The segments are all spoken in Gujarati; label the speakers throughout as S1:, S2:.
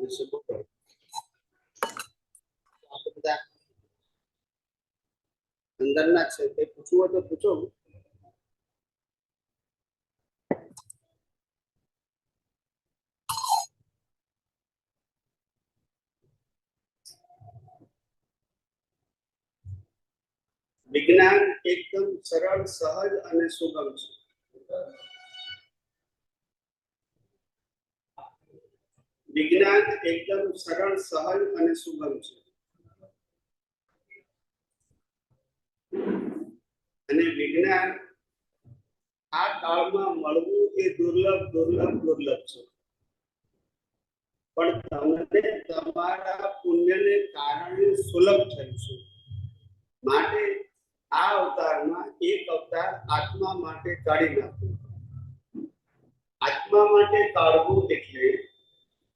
S1: વિશે બોલો. આપણે બધા અંદરના છે તે પૂછવું હોય તો પૂછો. વિજ્ઞાન એકદમ સરળ, સહજ અને સુગમ છે. વિજ્ઞાન એકદમ સરળ, સહજ અને સુગમ છે. અને વિજ્ઞાન આ કાળમાં મળવું એ દુર્લભ છે. પણ તમને તમારા પુણ્યને કારણે સુલભ થયું છે. માટે આ અવતારમાં એક અવતાર આત્મા માટે કાઢી નાખો. આત્મા માટે કાઢવું એટલે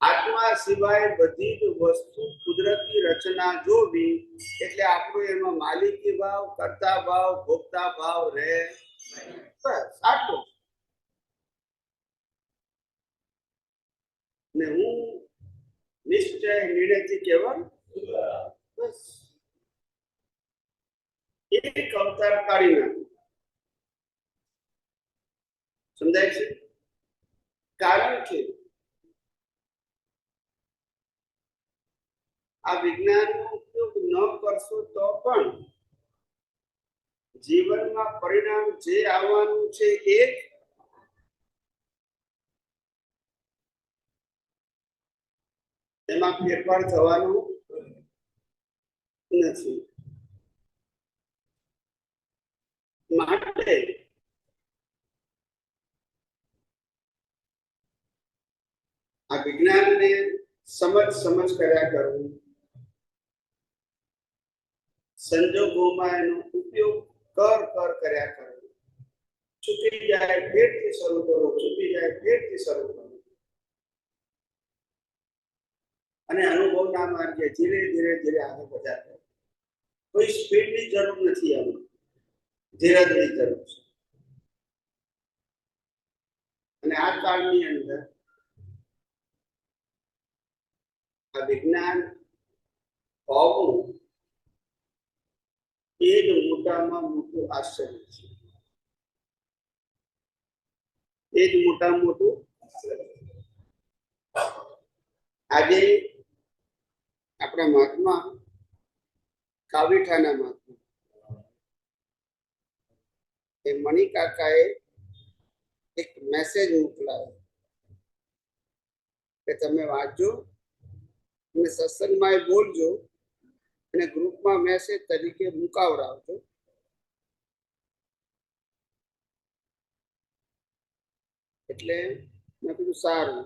S1: આત્મા સિવાય બધી જ વસ્તુ કુદરતી રચના જોવી, એટલે આપણો એમાં માલિકી ભાવ, કર્તા ભાવ, ભોગતા ભાવ રહે. બસ આટલું. ને હું નિશ્ચય નિર્ણયથી કહેવા બસ એક અવતાર કાઢી નાખું. સમજાય છે? કારણ કે આ વિજ્ઞાનનો ઉપયોગ ન કરશો તો પણ જીવનમાં પરિણામ જે આવવાનું છે એ એમાં ફેરફાર થવાનું નથી. માટે આ વિજ્ઞાનને સમજ કર્યા કરવું, સંજોગોમાં એનો ઉપયોગ કર્યા કરવું. ચૂકી જાય ફેરથી શરૂ કરો, ચૂકી જાય ફેરથી શરૂ કરો. અને અનુભવના માર્ગે ધીરે ધીરે આગળ વધ્યા. કોઈ સ્પીડની જરૂર નથી, આમાં ધીરજની જરૂર છે. અને આ કાળની અંદર આ વિજ્ઞાન હોવું એ જ મોટામાં મોટું આશ્ચર્ય છે. એ જ મોટામાં મોટું. આજે આપણા મહાત્મા કાવીઠાના મહાત્મા એ મણિકાકાએ એક મેસેજ મોકલાયો કે તમે વાંચજો અને સત્સંગમાં બોલજો અને ગ્રુપમાં મેસેજ તરીકે મુકાવડાવજો. એટલે મેં કીધું સારું.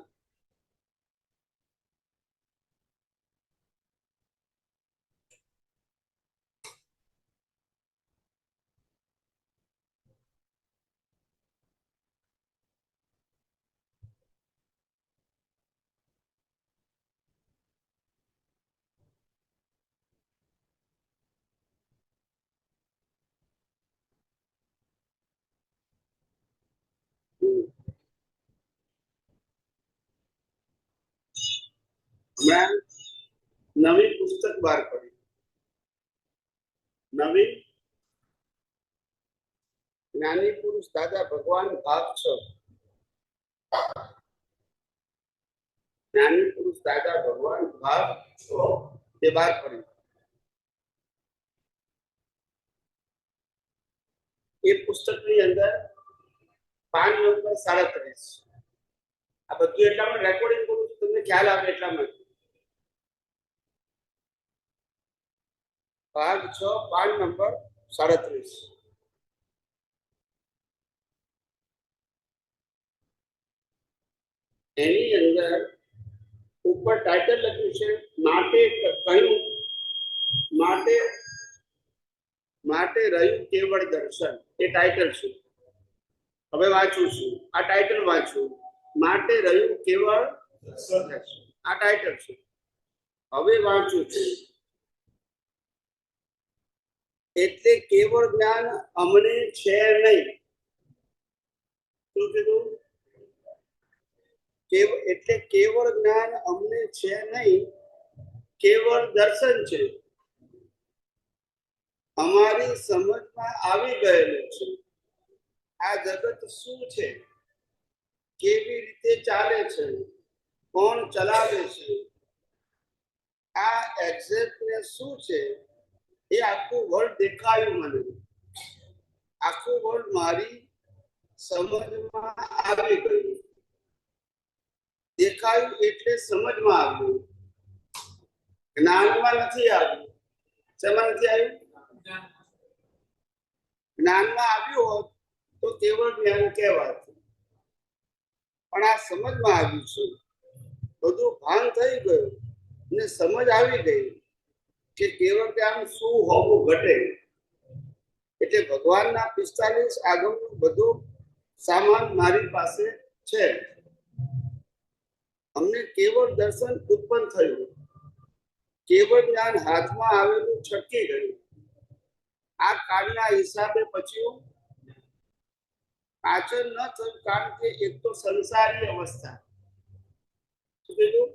S1: હમણાં નવી પુસ્તક બહાર પડી, નવી જ્ઞાની પુરુષ દાદા ભગવાન ભાગ 6. જ્ઞાની પુરુષ દાદા ભગવાન ભાગ 6 એ બહાર પડી. એ પુસ્તકની અંદર પાન નંબર 37. આ બધું એટલામાં રેકોર્ડિંગ કરું છું, તમને ખ્યાલ આવે એટલામાં. ભાગ 6 પાન નંબર 37. એની અંદર ઉપર ટાઇટલ લખ્યું છે માટે કહ્યું, માટે રહ્યું કેવળ દર્શન. એ ટાઇટલ છે. હવે વાંચું છું, આ ટાઇટલ વાંચું. માટે રહ્યું કેવળ દર્શન, આ ટાઇટલ છે. હવે વાંચું છું. એટલે કેવળ જ્ઞાન અમને છે નહીં. શું કીધું? એટલે કેવળ જ્ઞાન અમને છે નહીં, કેવળ દર્શન છે. અમારી સમજમાં આવી ગયેલું છે આ જગત શું છે, કેવી રીતે ચાલે છે, કોણ ચલાવે છે, આ એક્ઝેક્ટનેસ શું છે, એ આખું વર્લ્ડ દેખાયું મને. આખું વર્લ્ડ મારી સમજમાં આવી ગયું. દેખાયું એટલે સમજમાં આવ્યું, જ્ઞાનમાં નથી આવ્યું. શેમાં નથી આવ્યું? જ્ઞાનમાં આવ્યું હોત તો કેવળ જ્ઞાન કહેવાત, પણ આ સમજમાં આવ્યું છે. બધું ભાન થઈ ગયું ને સમજ આવી ગઈ કે કેવળ જ્ઞાન શું હોવું ઘટે. એટલે ભગવાનના 45 આગમનું બધું સામાન મારી પાસે છે. અમને કેવળ દર્શન ઉત્પન્ન થયું, કેવળ જ્ઞાન હાથમાં આવેલું છટકી ગયું. આ કાળના હિસાબે પછી પાછળ ન થયું, કારણ કે એક તો સંસારી અવસ્થા. શું કીધું?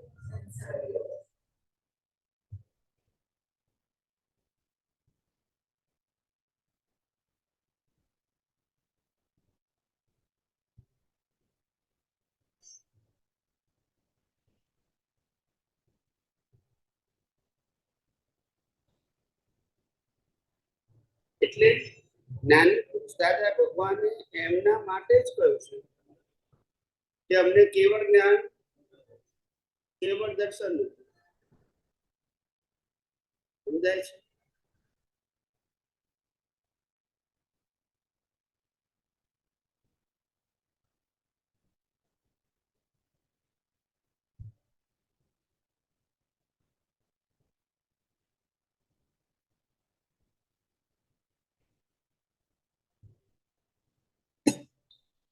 S1: એટલે જ્ઞાની પુરુષ દાદા ભગવાને એમના માટે જ કહ્યું છે કે અમને કેવળ જ્ઞાન, કેવળ દર્શન સમજાય છે.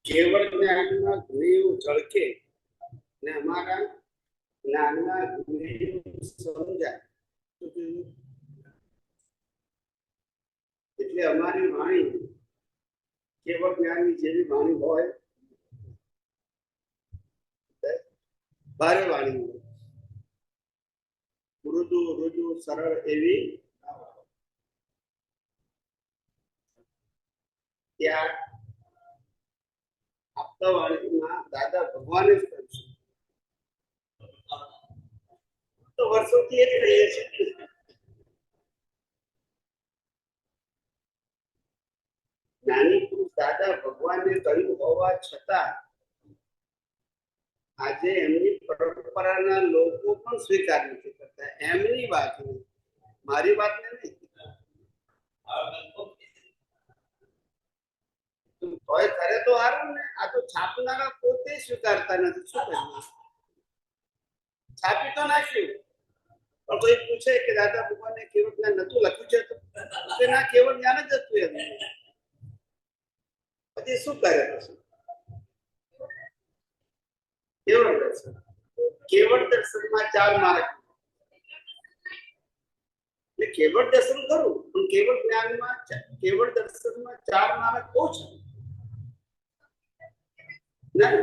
S1: કેવળ જ્ઞાનમાં ઘણી ઝળકે ને અમારા જ્ઞાનના ઘણી સમજાય. એટલે અમારી વાણી કેવળ જ્ઞાનની જેવી વાણી હોય, ભારે વાણી હોય, મૃદુ મૃદુ સરળ એવી ત્યાં આપતા વાણીમાં દાદા ભગવાને જ કહ્યું છે. તો વર્ષોથી એ જ કહીએ છીએ. જ્ઞાની પુરુષ દાદા ભગવાને કહ્યું હોવા છતાં આજે એમની પરંપરાના લોકો પણ સ્વીકાર નથી કરતા. એમની વાત નહીં, મારી વાત નહીં. તોય કરે તો સારું ને. આ તો છાપનારા પોતે સ્વીકારતા નથી. શું કરીએ? છાપી તો નાખ્યું, પણ કોઈ પૂછે કે દાદા ભગવાને કેવળ જ્ઞાન નતું લખ્યું છે, તો ના, કેવળ જ્ઞાન જ હતું એમ. પછી શું કરે? પછી કેવળ દર્શન, કેવળ દર્શનમાં 4 માર્ગ. એટલે કેવળ દર્શન કરું, પણ કેવળ જ્ઞાનમાં, કેવળ દર્શનમાં 4 માર્ગ ઓછા. ના,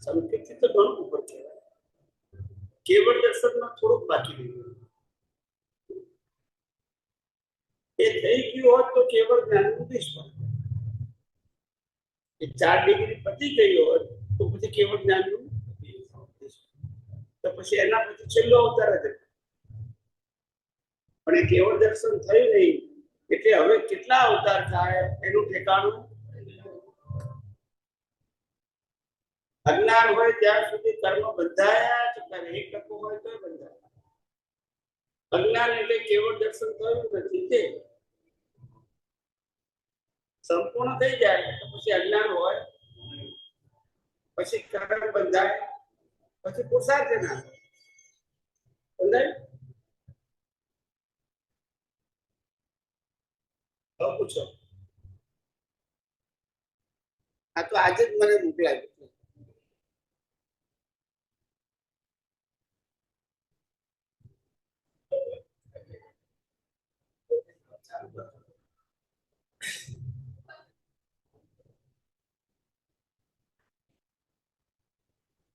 S1: સંકેતથી તો ઘણું ઉપર કહેવાય. કેવળ દર્શનમાં થોડુંક બાકી રહ્યું. એ થઈ ગયું હોત તો કેવળ જ્ઞાનનું નિષ્ફળ. એ 4 ડિગ્રી પતી ગઈ હોત તો પછી કેવળ જ્ઞાનનું, તો પછી એના પછી છેલ્લો અવતાર જ. પણ એ કેવળ દર્શન થયું નહીં, એટલે હવે કેટલા અવતાર થાય એનું ઠેકાણું. અજ્ઞાન હોય ત્યાં સુધી કર્મ બંધાયા છે, 1% હોય તો બંધાયા. અજ્ઞાન એટલે કેવળ દર્શન થયું નથી, તે સંપૂર્ણ થઈ જાય તો પછી અજ્ઞાન હોય, પછી કર્મ બંધાય, પછી પુરુષાર્થ ના બંધાય. પૂછો. આ તો આજે જ મને મોકલાવ્યું.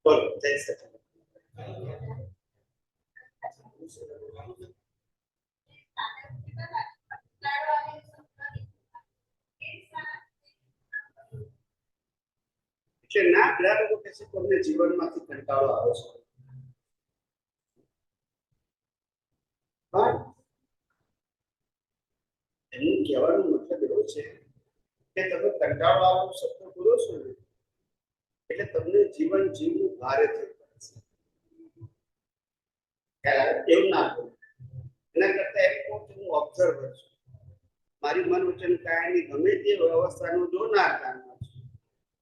S1: બોલો, જય સચિદાનંદ. ના ઘણા લોકો કહે છે તમને જીવનમાંથી કંટાળો આવે છે, પણ એનું કહેવાનો મતલબ એવો છે કે તમે કંટાળો આવવાનો શબ્દ બોલો છો ને એટલે તમને જીવન જીવવું ભારે થઈ જાય છે. એવું ના બોલો. એના કરતા એમ કહું કે હું ઓબ્ઝર્વર છું, મારી મન વચન કાયાની ગમે તે અવસ્થાનું જોનાર જાણનાર છું.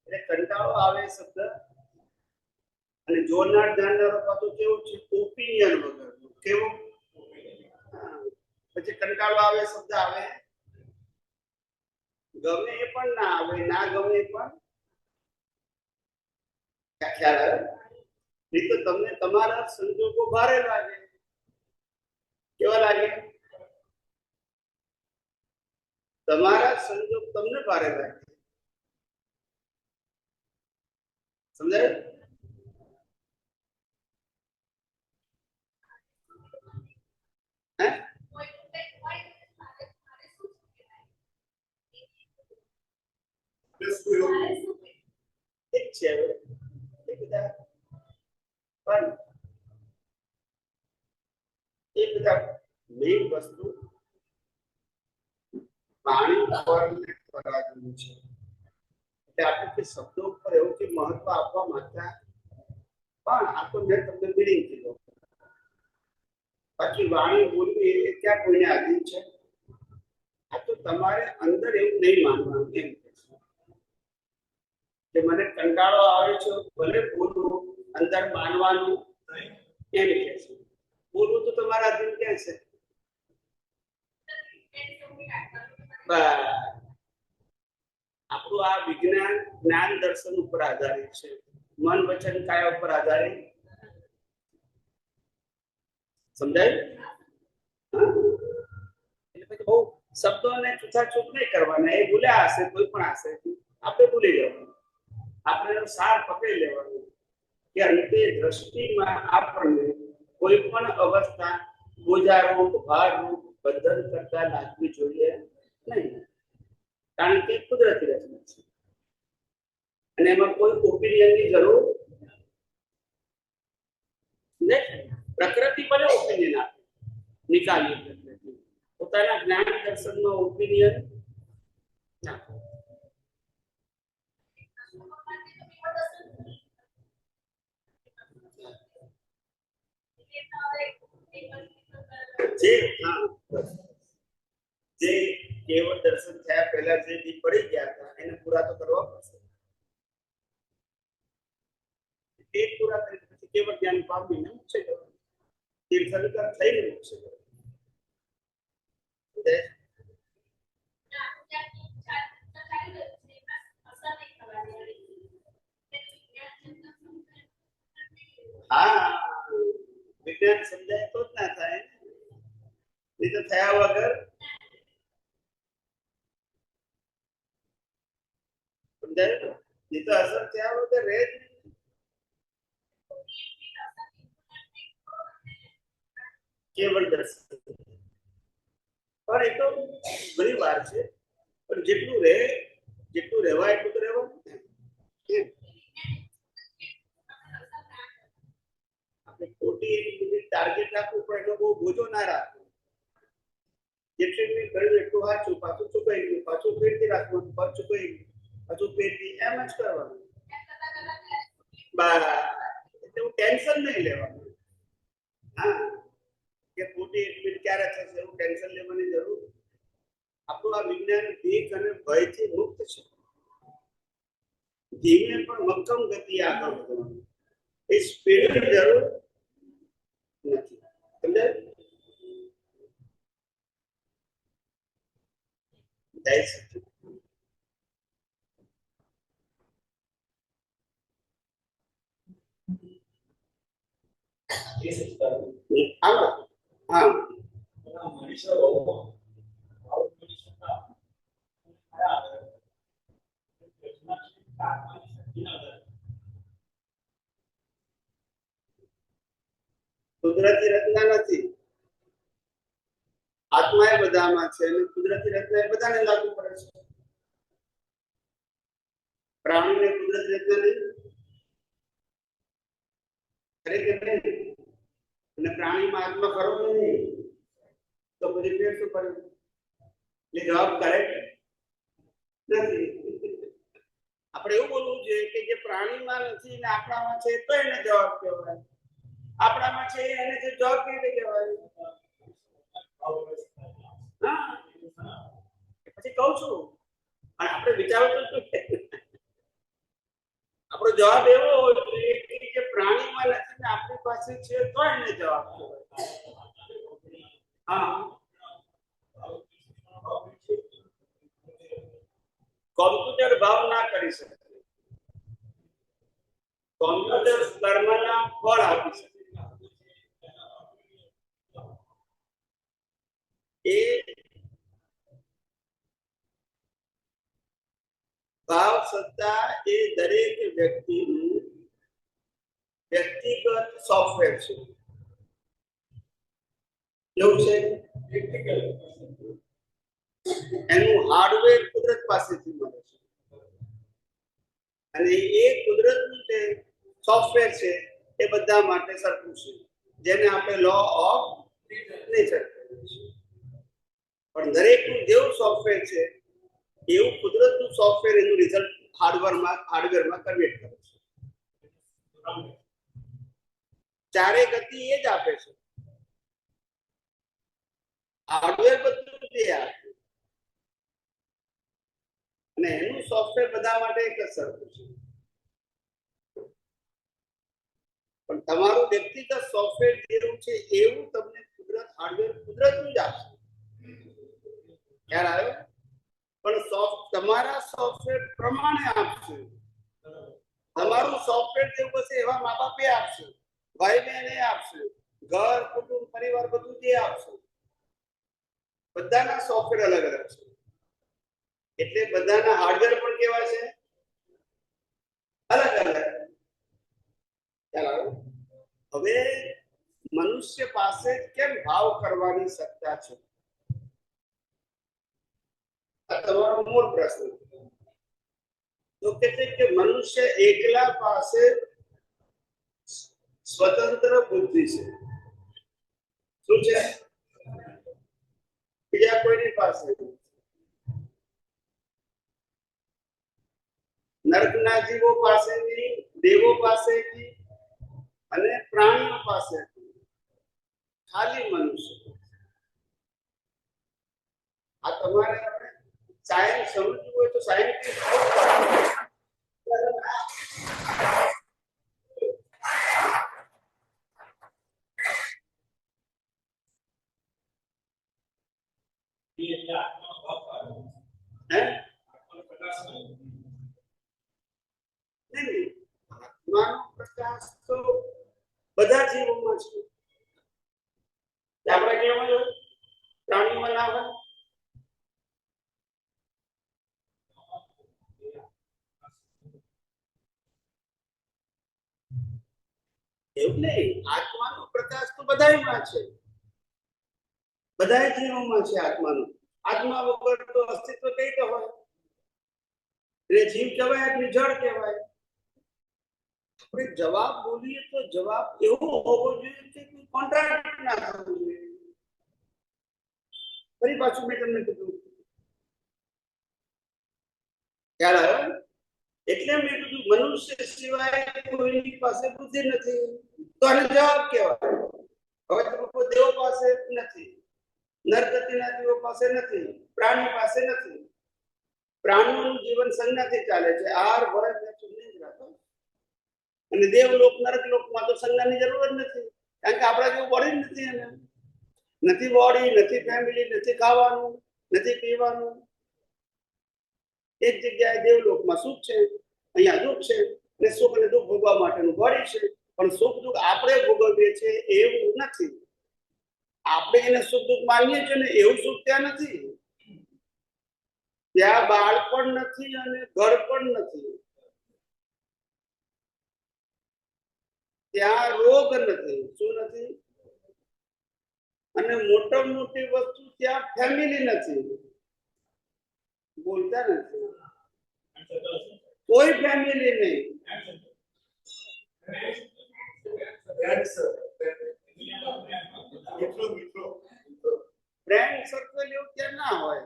S1: એટલે કંટાળો આવે શબ્દ અને જોનાર જાણનારો પાછું કેવું છે ઓપિનિયન વગરનું. કેવું? પછી કંટાળો આવે શબ્દ આવે ગમે એ પણ ના આવે, ના ગમે એ પણ ખ્યાલ આવે. નહીં તો તમને તમારા સંજોગો ભારે લાગે. કેવા લાગે? તમારા સંજોગ તમને ભારે લાગે. સમજાય? હે? એક છે પણ એ બધા મેઇન વસ્તુ પાણી પરાગનું છે. એટલે આપણે શબ્દો ઉપર એવું કે મહત્વ આપવા માંગતા પણ આ તો મેં તમને મીડિંગ કીધું. બાકી વાણી બોલવી એ ક્યાં કોઈને આધીન છે? આ તો તમારે અંદર એવું નહીં માનવાનું એમ કે મને કંટાળો આવે છે ભલે બોલવું, અંદર માનવાનું એમ કે છે. બોલવું તો તમારા આધીન ક્યાં છે? આપણું આ વિજ્ઞાન જ્ઞાન દર્શન ઉપર આધારિત છે, મન વચન કાયા ઉપર આધારિત. સમજાય? એટલે પછી બહુ શબ્દોને છૂટાછૂટ નહીં કરવાના. એ ભૂલ્યા હશે કોઈ પણ હશે, આપણે ભૂલી જવાનું. આપણે સાર પકડી લેવાનું કે અંતે દ્રષ્ટિમાં આપણને કોઈ પણ અવસ્થા બોજારૂપ, ભારરૂપ, બંધન કરતા લાગવી જોઈએ નહીં. કારણ કે કુદરતી રચના છે અને એમાં કોઈ ઓપિનિયનની જરૂર નથી. પ્રકૃતિ ભલે ઓપિનિયન આપે, નિકાલી પ્રકૃતિ પોતાના જ્ઞાન દર્શનમાં ઓપિનિયન નાખે. જે કેવળ દર્શન થયા પહેલા જે દી પડી ગયા હતા એને પૂરા તો કરવા પડશે. તે પૂરા કરી પછી કેવળ જ્ઞાન પામીને મોક્ષ જવાનું. તીર્થંકર થઈને મોક્ષ જવાનું. હા, વિજ્ઞાન સમજાય તો જ ના થાય, નહીં તો થયા વગર સમજાય, નહીં તો અસર થયા વગર રહે જ નહીં. કેવળ દર્શન પણ એ તો ઘણી વાર છે, પણ જેટલું રહે, જેટલું રહેવાય એટલું તો રહેવાનું. આપણે ખોટી એક મિનિટ ટાર્ગેટ રાખવું પણ એનો બહુ બોજો ના રાખવો. જેટલી મિનિટ કર્યું એટલું વાંચું, પાછું ચૂકાઈ ગયું, પાછું ફેરથી રાખવાનું, પાછું ચૂકાઈ ગયું, પાછું ફેરથી, એમ જ કરવાનું. બસ એટલે હું ટેન્શન નહીં લેવાનું. હા, કે ખોટી એક મિનિટ ક્યારે થશે એવું ટેન્શન લેવાની જરૂર. આપણું આ વિજ્ઞાન ભીખ અને ભયથી મુક્ત છે. ધીમે પણ મક્કમ ગતિ આગળ વધવાનું. એ સ્પીડની જરૂર નથી. સમજાય? જય સચિદાનંદ. કુદરતી રચના નથી. આત્મા એ બધામાં છે અને કુદરતી રચના એ બધાને લાગુ પડે છે. પ્રાણીને કુદરત રહેતા નહીં, ખરેખર નહીં. અને પ્રાણીમાં આત્મા ખરો નહીં, તો પછી ફેર શું કર્યું? એ જવાબ કરેક્ટ નથી. આપણે એવું બોલવું જોઈએ કે જે પ્રાણીમાં નથી ને આપણામાં છે તો એને જવાબ કહેવાય, આપણામાં છે એને જે જવાબ કેવી રીતે કહેવાય? હા, પછી કહું છું. અને આપણે વિચારો તો શું કે આપણો જવાબ એવો હોય કે જે પ્રાણીમાં નથી ને આપણી પાસે છે તો એને જવાબ કહેવાય. હા, કોમ્પ્યુટર ભાવ ના કરી શકે, કોમ્પ્યુટર કર્મના ફળ આપી શકે. એ ભાવ સત્તા એ દરેક વ્યક્તિનું વ્યક્તિગત સોફ્ટવેર છે. એવું છે, એનું હાર્ડવેર કુદરત પાસેથી મળે છે અને એ કુદરતનું જે સોફ્ટવેર છે એ બધા માટે સરખું છે, જેને આપણે લો ઓફ નેચર કહીએ છીએ. પણ દરેકનું જેવું સોફ્ટવેર છે એવું કુદરતનું સોફ્ટવેર એનું રિઝલ્ટ હાર્ડવેરમાં કન્વર્ટ કરે છે. ચારે ગતિ એ જ આપે છે, હાર્ડવેર બધું જે આપે અને એનું સોફ્ટવેર બધા માટે એક જ સરખું છે. પણ તમારું વ્યક્તિગત સોફ્ટવેર જેવું છે એવું તમને કુદરત હાર્ડવેર કુદરતનું જ આપશે. ખ્યાલ આવ્યો? પણ તમારા સોફ્ટવેર પ્રમાણે આપશે. તમારું સોફ્ટવેર જેવું હશે એવા મા બાપે આપશે, ભાઈ બહેન આપશે, ઘર કુટુંબ પરિવાર બધું જે આપશે. બધાના સોફ્ટવેર અલગ અલગ છે એટલે બધાના હાર્ડવેર પણ કેવા છે? અલગ અલગ. ચાલો હવે મનુષ્ય પાસે કેમ ભાવ કરવાની સત્તા છે? આ તમારો મૂળ પ્રશ્ન. તો કે છે કે મનુષ્ય એકલા પાસે સ્વતંત્ર બુદ્ધિ છે. શું છે? બીજા કોઈની પાસે નર્કના જીવો પાસેની, દેવો પાસેની અને પ્રાણીઓ પાસે, ખાલી મનુષ્ય. આ તમારે સાયન્સ સમજવું હોય તો સાયન્સ પ્રકાશ તો બધા જીવોમાં છે. આપણે કેવું પ્રાણીમાં ના હોય? એવું નહીં, આત્માનો પ્રકાશ તો બધાયમાં છે, બધા જીવોમાં છે આત્માનો. આત્મા વગર તો અસ્તિત્વ કઈ રીતે હોય? એટલે જીવ કહેવાય એટલે જળ કહેવાય. આપણે જવાબ બોલીએ તો જવાબ એવો હોવો જોઈએ કે કોઈ કોન્ટ્રાડિક્ટ ના થવું જોઈએ. ફરી પાછું મેં તમને કીધું, ખ્યાલ આવ્યો? એટલે મેં કીધું મનુષ્ય સિવાય કોઈની પાસે બુદ્ધિ નથી તો આને જવાબ કહેવાય. હવે તો દેવો પાસે નથી, નરગતિના જીવો પાસે નથી, પ્રાણી પાસે નથી. પ્રાણીનું જીવન સંજ્ઞાથી ચાલે છે, આહાર ભરત ને ચૂંટણી જ રાખો. અને દેવલોક નરકલોકમાં તો સંજ્ઞાની જરૂર જ નથી, કારણ કે આપણા જેવું બોડી નથી, એને નથી બોડી, નથી ફેમિલી, નથી ખાવાનું, નથી પીવાનું. એક જગ્યાએ દેવલોકમાં સુખ છે, અહીંયા દુઃખ છે, અને સુખ અને દુઃખ ભોગવા માટેનું બોડી છે. પણ સુખ દુઃખ આપણે ભોગવીએ છીએ એવું નથી. આપણે એને સુખ દુઃખ માનીએ છીએ ને એવું સુખ ત્યાં નથી. ત્યાં બાળ પણ નથી અને ઘર પણ નથી, ત્યાં રોગ નથી. શું નથી? અને મોટા મોટી વસ્તુ ત્યાં ફેમિલી નથી. બોલતા નથી. કોઈ ફેમિલી નહીં. ફ્રેન્ડ સર્કલ એવું ત્યાં ના હોય.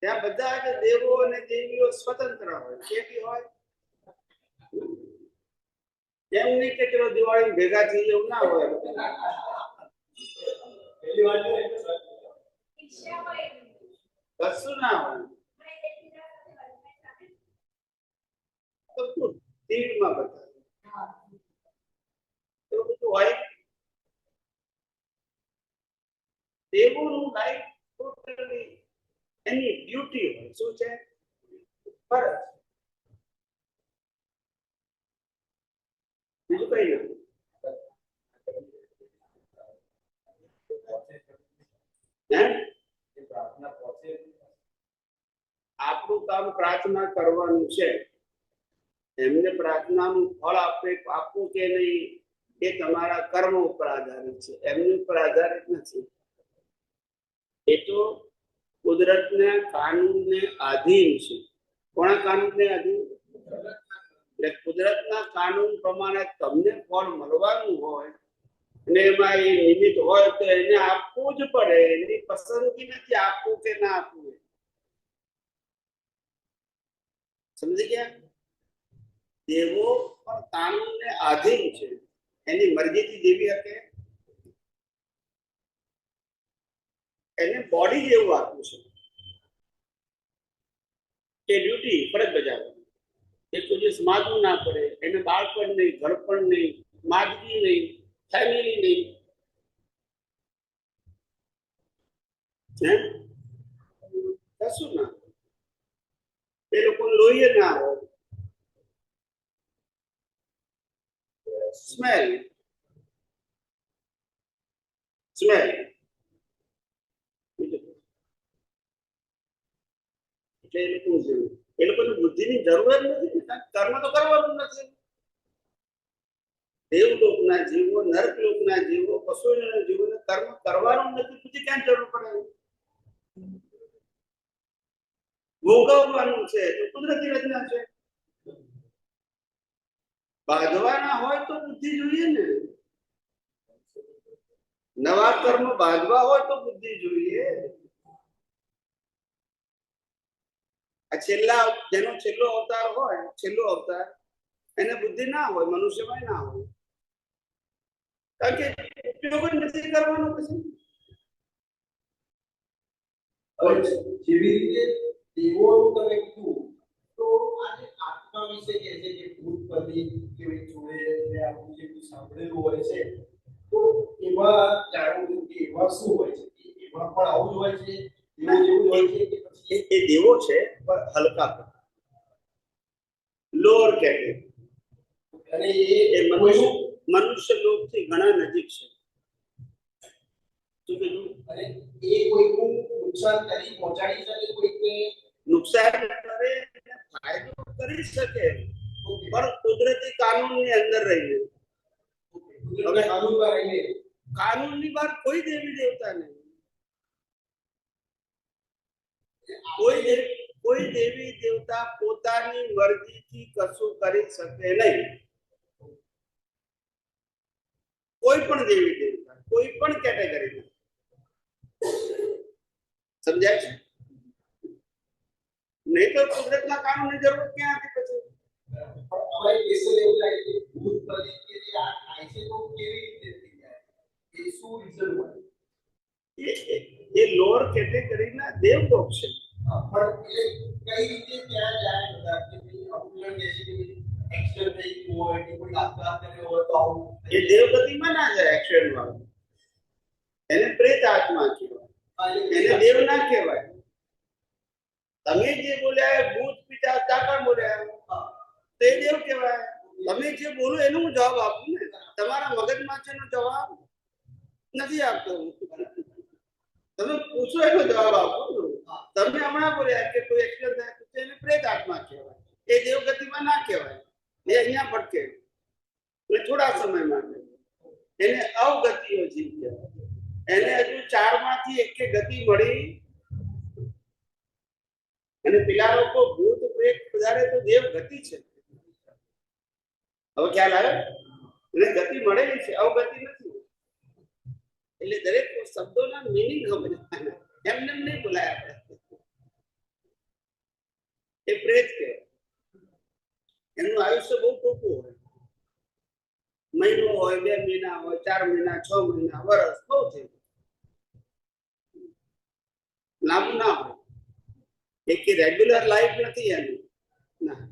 S1: ત્યાં બધા જ દેવો અને દેવીઓ સ્વતંત્ર હોય. કેવી હોય? એમ નહીં કે ચલો દિવાળી ભેગા થઈ એવું ના હોય. કશું ના હોય. તો ટીવીમાં બતાવે એવું બધું હોય. દેવોનું લાઈફ ટોટલી એની ડ્યુટી હોય. શું છે? ફરજ. બીજું કઈ નથી. આપણું કામ પ્રાર્થના કરવાનું છે. એમને પ્રાર્થનાનું ફળ આપવું કે નહીં એ તમારા કર્મ ઉપર આધારિત છે. એમની ઉપર આધારિત નથી. એ તો કુદરતના કાનૂનને આધીન છે. કોના કાનૂનને આધીન? એટલે કુદરતના કાનૂન પ્રમાણે તમને ફળ મળવાનું હોય અને એમાં એ નિમિત્ત હોય તો એને આપવું જ પડે. એની પસંદગી નથી આપવું કે ના આપવું. સમજી ગયા? દેવો પણ કાનૂનને આધીન છે. એની મરજીથી દેવી શકે. એને બોડી જેવું આપ્યું છે કે ડ્યુટી ફરજ બજાવવાની. એ કોઈ દિવસ માગવું ના પડે. એને બાળપણ નહીં, ઘરપણ નહીં, માદગી નહીં, ફેમિલી નહીં. કશું ના. એ લોકો લોહી ના હોય. સ્મેલ એ લોકોની બુદ્ધિની જરૂર જ નથી. કર્મ તો કરવાનું નથી. દેવલોકના જીવો, નરકલોકના જીવો, પશુઓના જીવોને કર્મ કરવાનું નથી. બુદ્ધિ ક્યાં જરૂર પડે? ભોગવવાનું છે તો કુદરતી રચના છે. બાંધવાના હોય તો બુદ્ધિ જોઈએ ને. નવા કર્મ બાંધવા હોય તો બુદ્ધિ જોઈએ. આ જેનો છેલ્લો અવતાર હોય, છેલ્લો અવતાર, એને બુદ્ધિ ના હોય. મનુષ્યમાં ના હોય. કારણ કે ઉપયોગ જ નથી કરવાનો. પછી
S2: જેવી રીતે દેવોનું તમે કીધું તો આજે આત્મા વિશે કહે છે કે ભૂત પતિ કેવી જોડે આપણે જે સાંભળેલું હોય છે, તો એમાં જાણવું કે એમાં શું હોય છે? એમાં પણ આવું જ હોય છે? દેવો જેવું હોય છે કે પછી
S1: એ દેવો છે પણ હલકા લોઅર કેટેગરી.
S2: અને
S1: એ મનુષ્ય લોકથી ઘણા નજીક છે. શું કીધું?
S2: અને એ કોઈનું નુકસાન કરી પહોંચાડી શકે, કોઈને
S1: નુકસાન કરે, ફાયદો કરી શકે, પણ કુદરતી કાનૂનની અંદર રહીને.
S2: હવે કાનૂનમાં રહીને
S1: કાનૂનની બહાર કોઈ દેવી દેવતા નહીં. કોઈ દેવી દેવતા પોતાની મરજીથી કશું કરી શકે નહીં. કોઈ પણ દેવી દેવતા, કોઈ પણ કેટેગરી. સમજાય છે? નહીં તો કુદરતના કાનૂનની જરૂર ક્યાં હતી પછી?
S2: હવે કેસે એવું લાગે કે ભૂત પતિ આ થાય છે તો કેવી રીતે થઈ જાય? એ શું રીઝન હોય?
S1: એ લોઅર કેટેગરીના દેવલોક છે.
S2: પણ એ કઈ રીતે ત્યાં જાય? બધા કે અપુલન જેસી એક્શન થઈ ગયું હોય કે કોઈ આપઘાત કર્યો હોય તો આવું
S1: એ દેવગતિમાં ના જાય. એક્શન વાળો એને પ્રેત આત્મા કહેવાય. એને દેવ ના કહેવાય. તમે જે બોલ્યા ભૂત પિતા દાખલ બોલ્યા તે દેવ કહેવાય. તમે જે બોલો એનો હું જવાબ આપું ને. તમારા મગજમાં છે એનો જવાબ નથી આપતો. તમે પૂછો એનો જવાબ આપો. તમે હમણાં બોલ્યા કે કોઈ એક્શન થાય તો એને પ્રેત આત્મા કહેવાય. એ દેવગતિમાં ના કહેવાય. એ અહીંયા ભટકે થોડા સમય માટે. એને અવગતિઓ જીવ કહેવાય. એને હજુ 4 માંથી એક ગતિ મળી અને પેલા લોકો ભૂત પ્રેત વધારે તો દેવ ગતિ છે. હવે ખ્યાલ આવે? એને ગતિ મળેલી છે, અવગતિ નથી. એટલે દરેક શબ્દોના મિનિંગ સમજવાના, એમને એમ નહીં બોલાય આપણે. એ પ્રેત કહેવાય. એનું આયુષ્ય બહુ ટૂંકું હોય, મહિનો હોય, 2 મહિના હોય, 4 મહિના, 6 મહિના, વર્ષ બહુ થઈ જાય, લાંબુ ના હોય. એક રેગ્યુલર લાઈફ નથી એની. ના,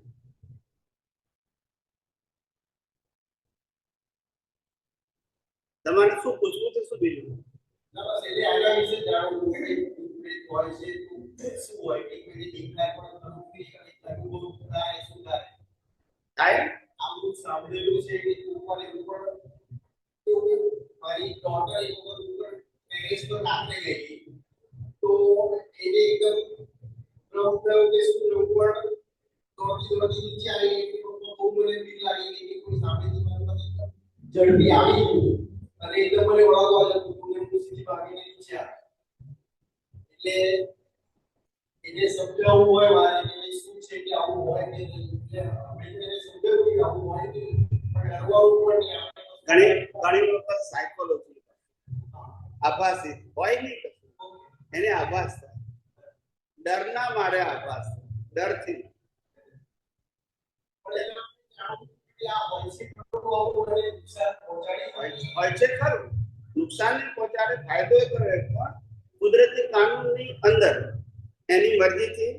S1: તમારે શું પૂછવું છે? શું બીજું?
S2: બસ એટલે આના વિશે જાણવું કે પ્રેત હોય છે તો શું હોય કે કોઈ દેખાય પણ થોડું ફીલ થાય શું થાય
S1: થાય
S2: આવું સાંભળેલું છે કે ઉપર મારી ડોટર ઉપર ટેરેસ પર નાખી ગઈ તો એને એકદમ પ્રમુખ કે શું ઉપર દોડી નીચે આવી તો બહુ મને બીક લાગી કે કોઈ સામેથી મને ઝડપી આવી અને એકદમ મને વળગવા જતું સીધી ભાગીને નીચે આવી. એટલે એને સમજાવવું હોય મારે કે શું છે કે આવું હોય કે નહીં. આપણે એને સમજાવ્યું કે આવું હોય કે પણ ડરવાનું પણ નહીં.
S1: ઘણી વખત સાયકોલોજી આભાસી હોય નહીં કશું, એને આભાસ થાય. ડરના મારે આભાસ, ડરથી હોય છે ખરું. નુકસાન પહોંચાડે, ફાયદો કરે, પણ કુદરતી કાનૂનની અંદર એની મરજીથી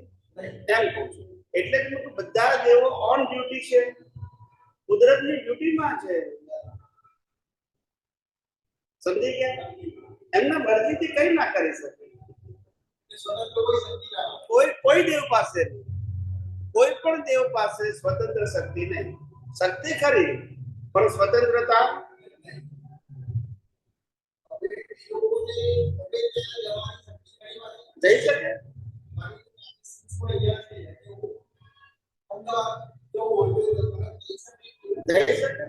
S1: એમ કહું છું. એટલે જ હું બધા દેવો ઓન ડ્યુટી છે, કુદરતની ડ્યુટીમાં છે. સમજી ગયા? એમના મરજીથી કઈ ના કરી શકે. કોઈ દેવ પાસે નહીં, કોઈ પણ દેવ પાસે સ્વતંત્ર શક્તિ નહીં. શક્તિ ખરી પણ સ્વતંત્રતા જઈ શકે. જઈ શકે.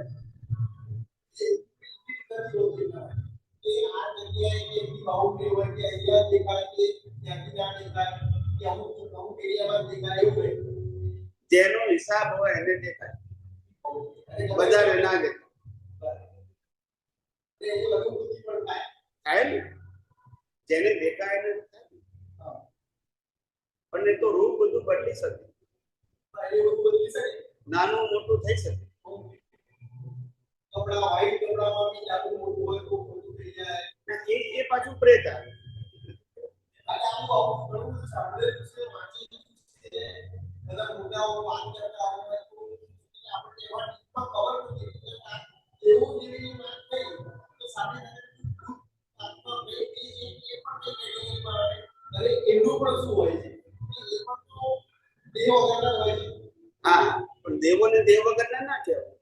S1: જેનો હિસાબ હોય એને દેખાય, વધારે ના દેખાય. થાય ને, જેને દેખાય એને થાય. પણ એ તો રૂપ બધું બદલી શકે, નાનું મોટું થઈ શકે.
S2: કપડા વ્હાઈટ કપડામાં બી નાનું મોટું હોય તો મોટું થઈ જાય.
S1: એ પાછું પ્રેત આવે.
S2: અને આવું ઘણું સાંભળેલું છે, વાંચેલું છે. બધા મોટાઓ વાત કરતા હોય તો આપણે એવા ટીપમાં ખબર નથી કે એવું જેવી વાત થઈ તો સાથે આત્મા પ્રેત એ પણ કઈ કેટેગરીમાં આવે. અરે એનું પણ શું હોય છે? એ પણ તો દેવ વગરના હોય છે.
S1: હા, પણ દેવોને દેવ વગરના ના કહેવાય.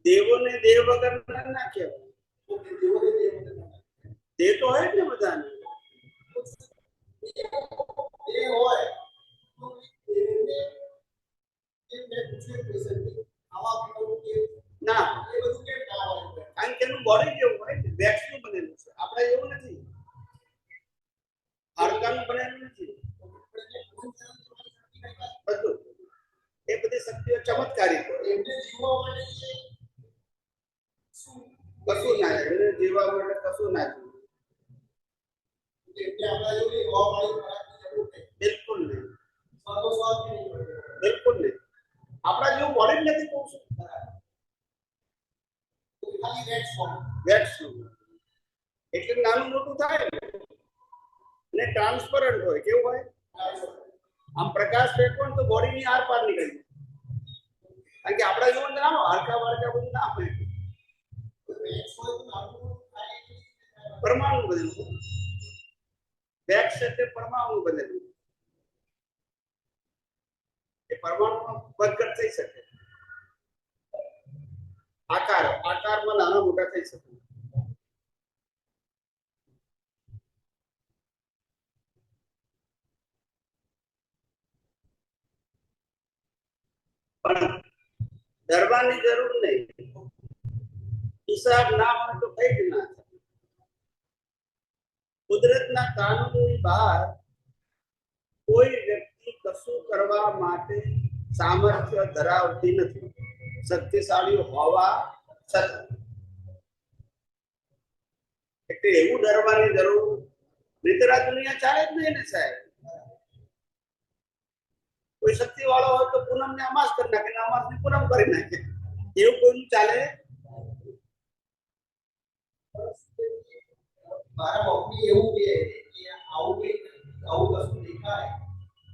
S1: દેવોને દેવ વગરના ના કહેવાય. તે તો હોય જ ને બધાને. ના, કારણ કે એનું બોડી કેવું હોય ને, વેક્સનું બનેલું છે. આપણે એવું નથી, હાડકાનું બનેલું નથી. બધું એ બધી શક્તિઓ ચમત્કારિક હોય. કશું ના એને જીવવા માટે કશું ના બિલકુલ નહીં, બિલકુલ નહીં. આપણા જેવું બોડી જ નથી. કહું છું એટલે નાનું મોટું થાય ને ટ્રાન્સપરન્ટ હોય. કેવું હોય? આમ પ્રકાશ ફેંકો તો બોડીની આર પાર નીકળી જાય. કારણ કે આપણા જેવું ના હોય, હરકા વાળકા બધું ના હોય. પરમાણુ બનેલું, વેક્સ એટલે પરમાણુ બનેલું. એ પરમાણુમાં વધઘટ થઈ શકે, આકારમાં નાના મોટા થઈ શકે. પણ ડરવાની જરૂર નહીં. હિસાબ ના હોય તો કઈ જ ના થાય. કુદરતના કાનૂનની બહાર કોઈ વ્યક્તિ કશું કરવા માટે સામર્થ્ય ધરાવતી નથી, શક્તિશાળી હોવા છતાં. એટલે એવું ડરવાની જરૂર નહીંતર આ દુનિયા ચાલે જ નહીં ને સાહેબ. કોઈ શક્તિ વાળો હોય તો પૂનમ ને અમાસ કરી નાખે ને અમાસ ને પૂનમ કરી નાખે, એવું કોઈનું ચાલે?
S2: મારા મમ્મી એવું કહે કે આવું કશું દેખાય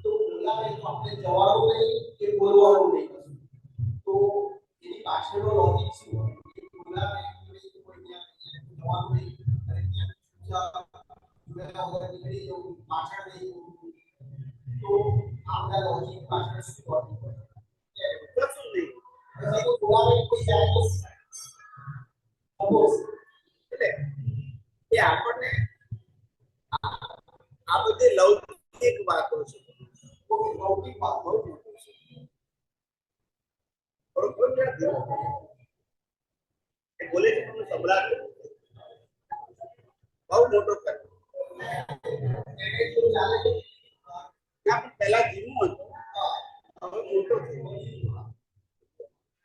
S2: તો બોલાવે તો આપણે જવાનું નહીં કે બોલવાનું નહીં કશું. તો એની પાછળનો લોજિક શું હોય કે બોલાવે એટલે કોઈ ત્યાં જવાનું નહીં અને ત્યાં નીકળી જવું પાછળ નહીં બોલવું. તો આ બધા લોજિક પાછળ શું લોજિક હોય?
S1: કશું નહીં.
S2: પછી બોલાવે કોઈ જાય તો સપોઝ
S1: એટલે એ આપણને આ બધી લૌકિક વાતો છે.
S2: લૌકિક વાત હોય ને
S1: બરોબર છે? એ બોલે છે તમને સંભળાતું બહુ મોટો કરે.
S2: એને શું ચાલે છે
S1: ના પણ પહેલા ધીમું હતું, હવે મોટો થયો.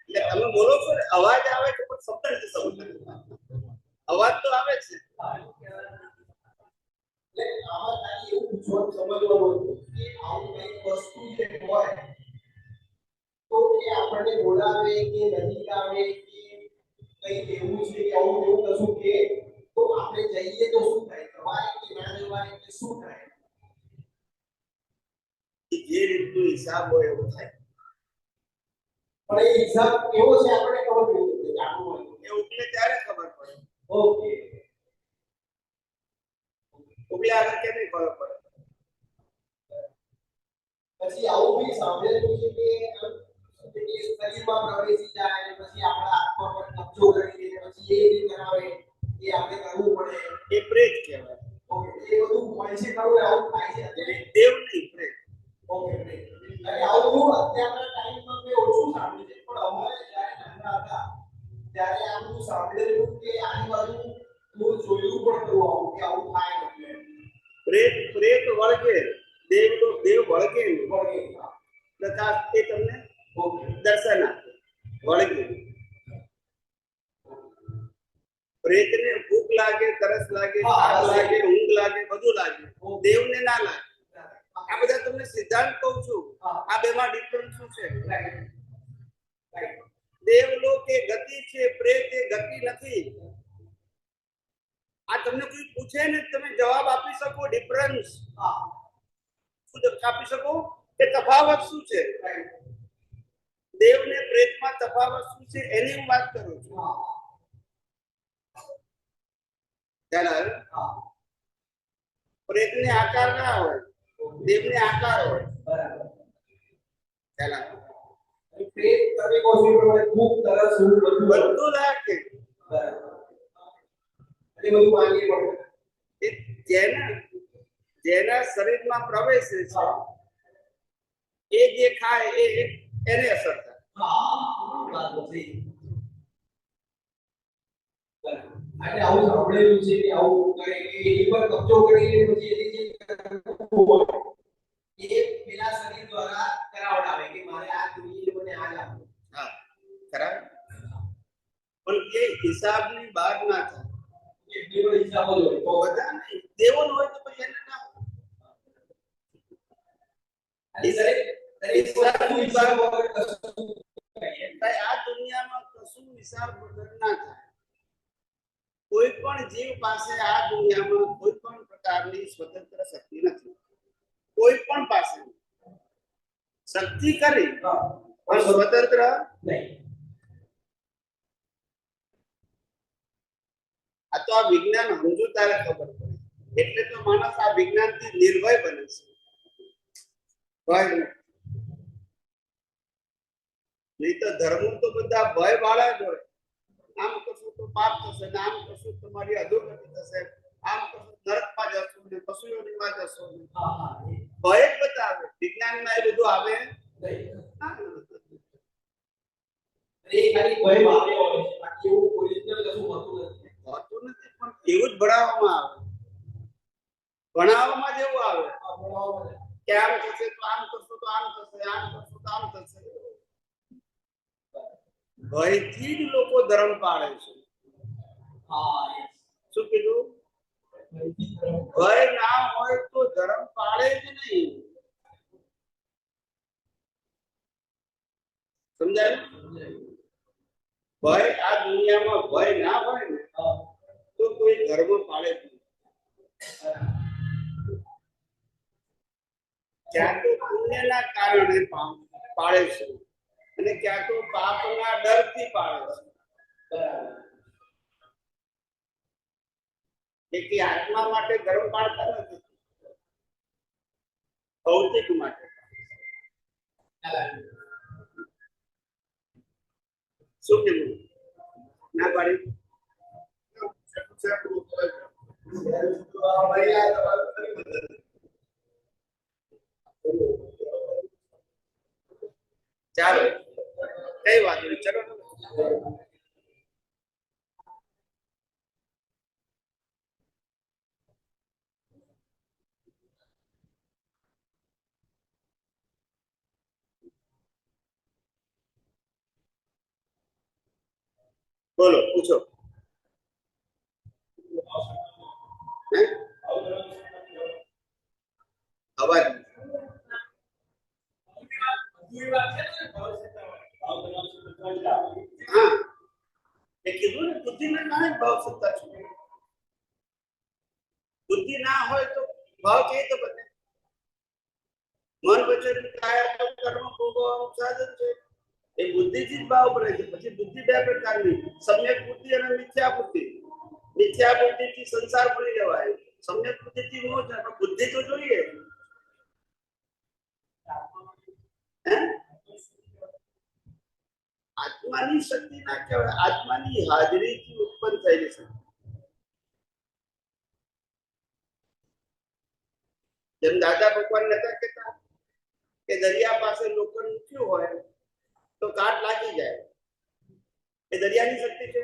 S1: એટલે તમે બોલો છો ને અવાજ આવે છે પણ શબ્દ નથી સમજતા. અવાજ તો આવે છે.
S2: આમાં ખાલી એવું સમજવાનું હતું કે આવું કંઈક વસ્તુ જે હોય તો એ આપણને બોલાવે કે નજીક આવે કે કંઈક એવું છે કે આવું એવું કશું કે તો આપણે જઈએ તો શું થાય, જવાય કે ના જવાય કે શું થાય?
S1: જે રીતનો હિસાબ હોય એવો થાય.
S2: પણ એ હિસાબ કેવો છે આપણે ખબર પડી જાણવું હોય
S1: એ ઉકલે ત્યારે ખબર પડે.
S2: ઓકે
S1: ઉકલે આગળ કેમ નહીં ખબર પડે?
S2: પછી આવું બી સાંભળેલું છે કે શરીરમાં પ્રવેશી જાય અને પછી આપણા આત્મા પર કબજો કરી લે, પછી એ રીતે કરાવે એ આપણે કરવું પડે.
S1: એ પ્રેત કહેવાય.
S2: ઓકે એ બધું હોય છે ખરું? આવું થાય છે
S1: એટલે દેવ નહીં, પ્રેત.
S2: ઓકે અને આવું અત્યારના ટાઈમમાં મેં ઓછું સાંભળ્યું છે પણ અમારે જ્યારે નાના હતા ત્યારે આ બધું સાંભળેલું કે આની બાજુ હું જોયું પણ ખરું આવું કે આવું થાય એટલે
S1: પ્રેત વળગે, દેવ વળગે નહીં.
S2: ઓકે
S1: પ્રકાશ એ તમને
S2: ઓકે
S1: દર્શન આપે. વળગે પ્રેતને ભૂખ લાગે, તરસ લાગે, થાક લાગે, ઊંઘ લાગે, બધું લાગે. દેવને ના લાગે. આ બધા તમને સિદ્ધાંત કહું છું. આ બેમાં ડિફરન્સ શું છે? દેવલોક એ ગતિ છે, પ્રેત એ ગતિ નથી. આ તમને કોઈ પૂછે ને તમે જવાબ આપી શકો ડિફરન્સ શું આપી શકો કે તફાવત શું છે? દેવ ને પ્રેતમાં તફાવત શું છે એની હું વાત કરું છું. ત્યારે પ્રેતને આકાર ના હોય, દેવને આકાર હોય.
S2: બરાબર
S1: પહેલા
S2: પ્રેત તમે કહો છો પ્રમાણે ભૂખ તરસ ઊંઘ
S1: બધું લાગે.
S2: બરાબર એટલે બધું માંગી પડે
S1: એ જેના શરીરમાં પ્રવેશે છે એ જે ખાય એને અસર થાય.
S2: વાત નથી. અને આવું સાંભળેલું છે કે આવું કરે કે એની પર કબજો કરીને પછી એની જે એ પેલા શરીર દ્વારા કરાવડાવે કે મારે આ જોઈએ મને આ લાવો.
S1: હા ખરા, પણ એ હિસાબની બહાર ના થાય.
S2: એટલી બધી હિસાબો હોય તો
S1: બધા નહીં, દેવોનું હોય તો પછી એને ના આ દુનિયામાં કશું હિસાબ વગર ના થાય. કોઈ પણ જીવ પાસે આ દુનિયામાં કોઈ પણ પ્રકારની સ્વતંત્ર શક્તિ નથી. કોઈ પણ પાસે શક્તિ કરી પણ સ્વતંત્ર
S2: નહીં.
S1: આ તો આ વિજ્ઞાન સમજુ તારે ખબર પડે. એટલે તો માણસ આ વિજ્ઞાનથી નિર્ભય બને છે. ભય નહીં તો ધર્મ તો બધા ભય વાળા જ હોય. આમ કરશું તો પાપ થશે, આમ કરશું તો તમારી અધોગતિ થશે, આમ કરશું નરકમાં જશો ને પશુઓમાં જશો. ભય જ બતાવે. વિજ્ઞાનમાં એ બધું આવે
S2: એ ખાલી ભય મારે હોય છે બાકી એવું ઓરિજિનલ કશું હોતું નથી.
S1: હોતું નથી પણ એવું જ ભણાવવામાં આવે. ભણાવવામાં જેવું આવે. કે આમ થશે તો આમ કરશો તો આમ થશે, આમ કરશો તો આમ થશે. ભયથી જ લોકો ધર્મ પાળે છે. શું કીધું? ભય ના હોય તો ધર્મ પાળે જ નહીં. સમજાયું? ભય આ દુનિયામાં ભય ના હોય ને તો કોઈ ધર્મ પાળે જ નહીં. ક્યાં તો પુણ્યના કારણે પાળે છે અને ક્યાં તો પાપના ડરથી પાળે છે. કે આત્મા માટે ધર્મ પાળતા નથી, ભૌતિક માટે. શું કીધું? ના પાડી. ચાલો કઈ વાત નહીં, ચલો બોલો, પૂછો. અવાજ હા એ કીધું ને, બુદ્ધિના કારણે ભાવ સત્તા છે. બુદ્ધિ ના હોય તો ભાવ કેવી રીતે બને? મન વચન કાયા તો કર્મ ભોગવવાનું સાધન છે. એ બુદ્ધિથી જ ભાવ બને છે. પછી બુદ્ધિ બે પ્રકારની, સમ્યક બુદ્ધિ અને મિથ્યા બુદ્ધિ. મિથ્યા બુદ્ધિથી સંસાર ભૂલી જવાય, સમ્યક બુદ્ધિથી મોજ. બુદ્ધિ તો જોઈએ. આત્માની શક્તિ ના કહેવાય, આત્માની હાજરીથી ઉત્પન્ન થયેલી શક્તિ. જેમ દાદા ભગવાન નતા કહેતા કે દરિયા પાસે લોખંડ મૂક્યું હોય તો કાટ લાગી જાય, એ દરિયાની શક્તિ છે.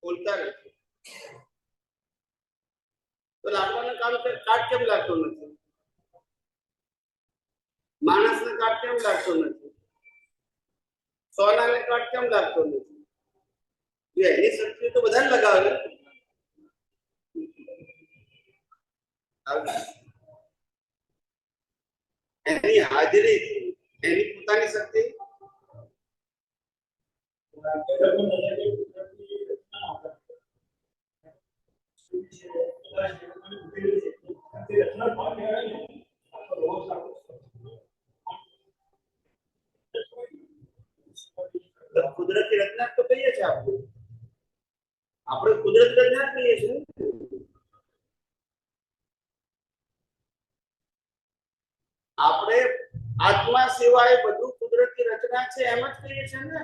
S1: બોલતા નથી તો લાકડાનું કામ કાટ કેમ લાગતો નથી? માણસને કાટ કેમ લાગતો નથી? સોનાને કાટ કેમ લાગતો નથી? એની શક્તિ તો બધાને લગાવે. એની હાજરી, એની પોતાની શક્તિ. કુદરતી રચના તો કહીએ છીએ આપણે કુદરતી રચના કહીએ છીએ. આપણે આત્મા સિવાય બધું કુદરતી રચના છે એમ જ કહીએ છીએ ને.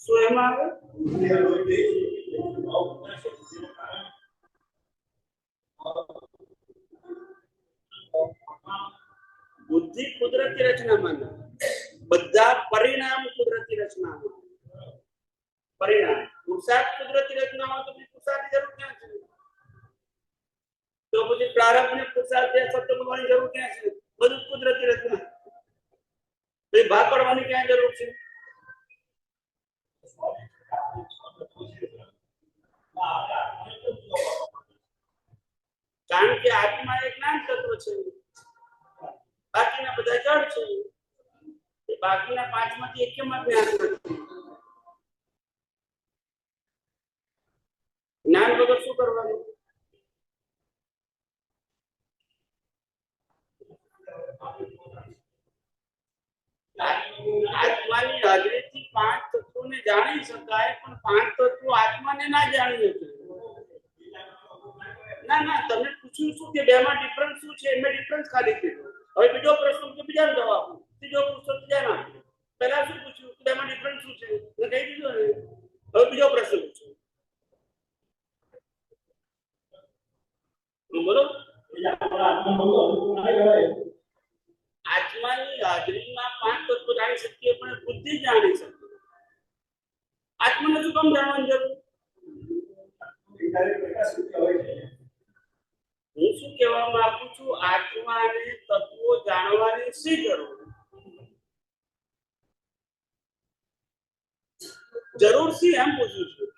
S1: શું એમાં આવે? બુદ્ધિ કુદરતી રચનામાં, બધા પરિણામ કુદરતી રચનામાં. પરિણામ પુરુષાર્થ કુદરતી રચનામાં તો પુરુષાર્થની જરૂર ક્યાં છે? તો પછી પ્રારબ્ધ ને પુરુષાર્થ બે શબ્દ બોલવાની જરૂર ક્યાં છે? બધું કુદરતી રચના. પછી ભાગ પાડવાની ક્યાં જરૂર છે? કારણ કે આત્મા એક જ્ઞાન તત્વ છે, બાકીના બધા જળ છે. બાકીના પાંચમાંથી એકમાં જ્ઞાન નથી. જ્ઞાન વગર શું કરવાનું? આત્માની હાજરીથી પાંચ તત્વોને જાણી શકાય, પણ પાંચ તત્વો આત્માને ના જાણી શકે. ના ના, તમે પૂછ્યું શું કે બેમાં ડિફરન્સ શું છે? મેં ડિફરન્સ ખાલી કીધું. હવે બીજો પ્રશ્ન કે બીજાનો જવાબ, ત્રીજો પ્રશ્ન બીજાનો. પહેલા શું પૂછ્યું કે બેમાં ડિફરન્સ શું છે? મેં કહી દીધું ને. હવે બીજો પ્રશ્ન પૂછ્યો, બોલો. આત્માની હાજરીમાં પાંચ તત્વો જાણી શકીએ, પણ બુદ્ધિ જાણી શકીએ. આત્માને શું કામ જાણવાની જરૂર?
S2: ત્યારે પ્રકાશ રૂપી હોય છે.
S1: હું શું કહેવા માંગુ છું, આત્માને તત્વો જાણવાની શી જરૂર? જરૂર શી એમ પૂછું છું.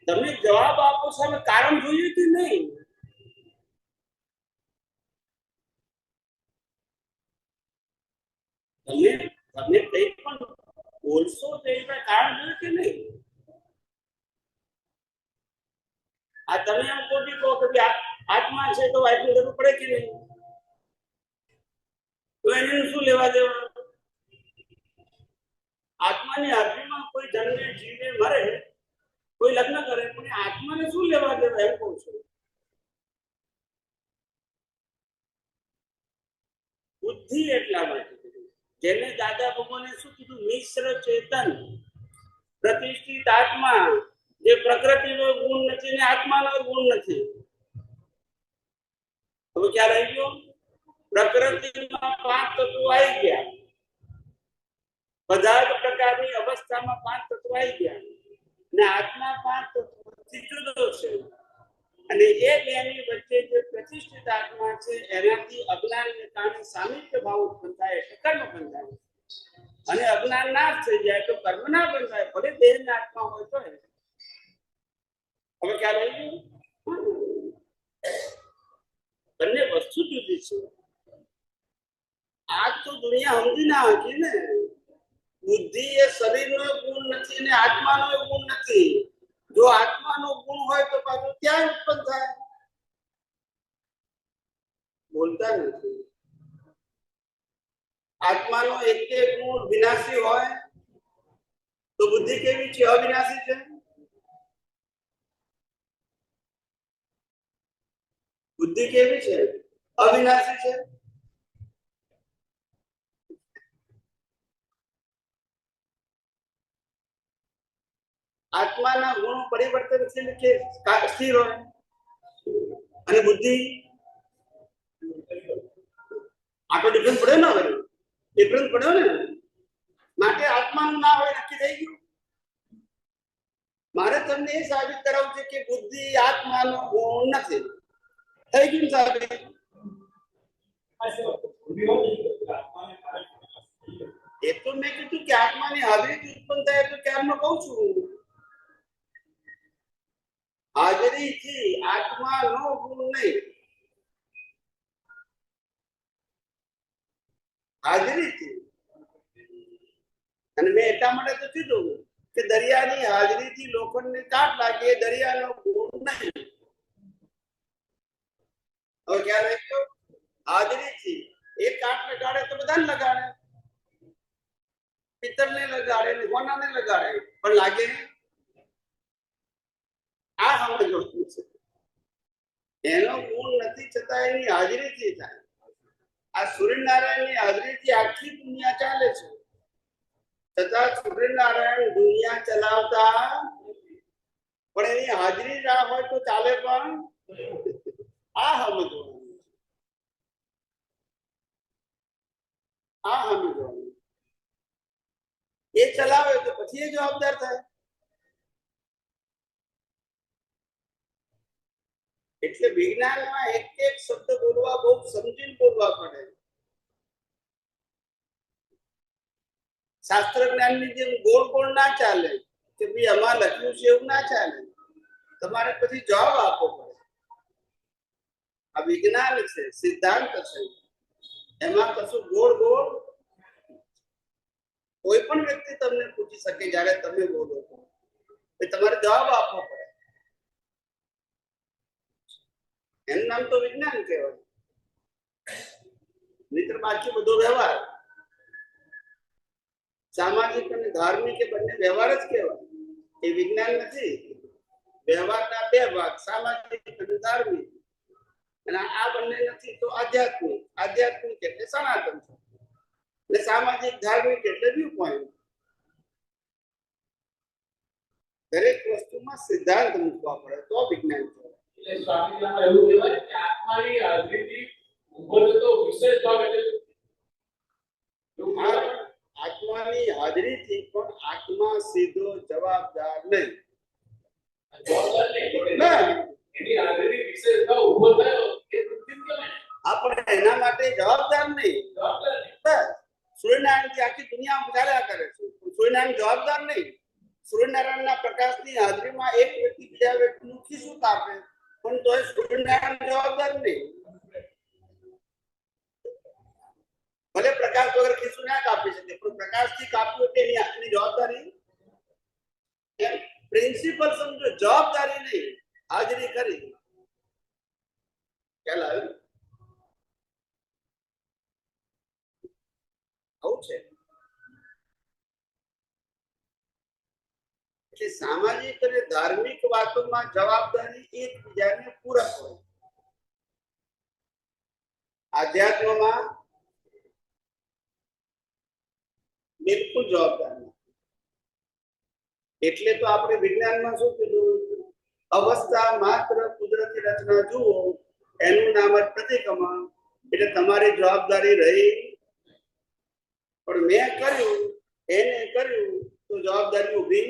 S1: તમે જવાબ આપો સામે કારણ જોઈએ કે નહીં? તમે કંઈ પણ બોલશો તો એના કારણ જોઈએ કે નહીં? આ તમે એમ ખોટી કહો કે આત્મા છે તો વાઈફની જરૂર પડે કે નહીં? તો એને શું લેવા દેવા? આત્માની હાજરીમાં કોઈ જન્મે જીવે મરે, કોઈ લગ્ન કરે, પણ આત્માને શું લેવા દેવા એમ કહું છું. બુદ્ધિ એટલા માટે જેને દાદા ભગવાને શું કીધું, મિશ્ર ચેતન પ્રતિષ્ઠિત આત્મા, જે પ્રકૃતિનો ગુણ નથી ને આત્માનો ગુણ નથી. હવે ક્યાં રહી ગયો? પ્રકૃતિમાં 5 તત્વો આવી ગયા, બધા જ પ્રકારની અવસ્થામાં 5 તત્વો આવી ગયા, ને આત્મા 5 તત્વોથી જુદો છે. અને એ બેની વચ્ચે જે પ્રતિષ્ઠિત આત્મા છે એનાથી અજ્ઞાનને કારણે સામિપ્ય ભાવ ઉત્પન્ન થાય, એટલે કર્મ બંધ થાય. અને અજ્ઞાન નાશ થઈ જાય તો કર્મ ના બંધ થાય, ભલે દેહના આત્મા હોય તો. હવે ખ્યાલ આવી ગયો? બંને વસ્તુ જુદી છે. આ તો દુનિયા સમજી ના હતી ને. બુદ્ધિ એ શરીરનો ગુણ નથી ને આત્માનો ગુણ નથી. જો આત્માનો ગુણ હોય તો પાછું ક્યાં ઉત્પન્ન થાય? બોલતા નથી. આત્માનો એક ગુણ વિનાશી હોય તો બુદ્ધિ કેવી છે? અવિનાશી છે. બુદ્ધિ કેવી છે? અવિનાશી છે. આત્માના ગુણ પરિવર્તનશીલ કે સ્થિર હોય, અને બુદ્ધિ આટલો ડિફરન્સ પડ્યો ને? હવે ડિફરન્સ પડ્યો ને, માટે આત્માનું ના હોય નક્કી થઈ ગયું. મારે તમને એ સાબિત કરાવવું છે કે બુદ્ધિ આત્માનો ગુણ નથી. થઈ ગયું સાબિત. એ તો મેં કીધું કે આત્માની હાજરી ઉત્પન્ન થાય તો ક્યારનો કહું છું. હાજરીથી આત્માનો ગુણ નહીં, હાજરીથી. અને મેં એટલા માટે તો કીધું કે દરિયાની હાજરીથી લોખંડને કાટ લાગે, દરિયાનો ગુણ નહીં. હવે ક્યાં રહી ગયો? હાજરીથી એક કાટ લગાડે તો બધાને લગાડે, પિત્તળને લગાડે ને સોનાને લગાડે, પણ લાગે આ સમજવાનું છે. એનો ગુણ નથી છતાં એની હાજરીથી થાય. આ સૂર્યનારાયણની હાજરીથી આખી દુનિયા ચાલે છે, છતાં સૂર્યનારાયણ દુનિયા ચલાવતા, પણ એની હાજરી ના હોય તો ચાલે. પણ આ સમજવાનું, આ સમજવાનું. એ ચલાવે તો પછી એ જવાબદાર થાય. એટલે વિજ્ઞાનમાં એક એક શબ્દ બોલવા બહુ સમજીને બોલવા પડે. શાસ્ત્ર જ્ઞાનની જેમ ગોળ ગોળ ના ચાલે કે ભાઈ આમાં લખ્યું છે એવું ના ચાલે. તમારે પછી જવાબ આપવો પડે. આ વિજ્ઞાન છે, સિદ્ધાંત છે, એમાં કશું ગોળ ગોળ. કોઈ પણ વ્યક્તિ તમને પૂછી શકે જ્યારે તમે બોલો તો તમારે જવાબ આપવો પડે. એનું નામ તો વિજ્ઞાન કહેવાય. મિત્ર બાકી બધો વ્યવહાર, સામાજિક અને ધાર્મિક એ બંને વ્યવહાર જ કહેવાય. એ વિજ્ઞાન નથી. વ્યવહારના 2 ભાગ, સામાજિક અને ધાર્મિક. અને આ બંને નથી તો આધ્યાત્મિક. આધ્યાત્મિક એટલે સનાતન છે, એટલે સામાજિક ધાર્મિક એટલે વ્યૂ પોઈન્ટ. દરેક વસ્તુમાં સિદ્ધાંત મૂકવા પડે તો વિજ્ઞાન કહેવાય.
S3: એટલે સ્વામીજીમાં એવું કહેવાય કે આત્માની હાજરીથી ઉભો થતો વિશેષ ભાગ એટલે
S1: આત્માની હાજરીથી પણ આત્મા આત્મા સીધો જવાબદાર નહીં.
S3: જવાબદાર નહીં.
S1: ના,
S3: એની હાજરી વિશેષતા ઉભો થયો એ વૃત્તિ જ કહેવાય.
S1: આપણે એના માટે જવાબદાર નહીં.
S3: જવાબદાર નહીં.
S1: બસ સૂર્યનારાયણથી આખી દુનિયા ચાલ્યા કરે છે. સૂર્યનારાયણ જવાબદાર નહીં. સૂર્યનારાયણના પ્રકાશની હાજરીમાં એક વ્યક્તિ બીજા વ્યક્તિનું ખિસ્સું કાપે પણ તોય સૂર્યનારાયણ જવાબદાર નહીં. ભલે પ્રકાશ વગર ખિસ્સું ના કાપી શકે પણ પ્રકાશથી કાપ્યું એટલે એની જવાબદારી. એમ પ્રિન્સિપલ સમજો, જવાબદારી નહીં, હાજરી કરી. ખ્યાલ આવ્યો? આવું છે. એટલે સામાજિક અને ધાર્મિક વાતોમાં જવાબદારી એકબીજાને પૂરક હોય. આધ્યાત્મમાં બિલકુલ જવાબદાર નથી. એટલે તો આપણે વિજ્ઞાનમાં શું કીધું? અવસ્થા માત્ર કુદરતી રચના જુઓ, એનું નામ જ પ્રતિક્રમણ. એટલે તમારી જવાબદારી રહી પણ મેં કર્યું એને કર્યું તો જવાબદારી ઊભી.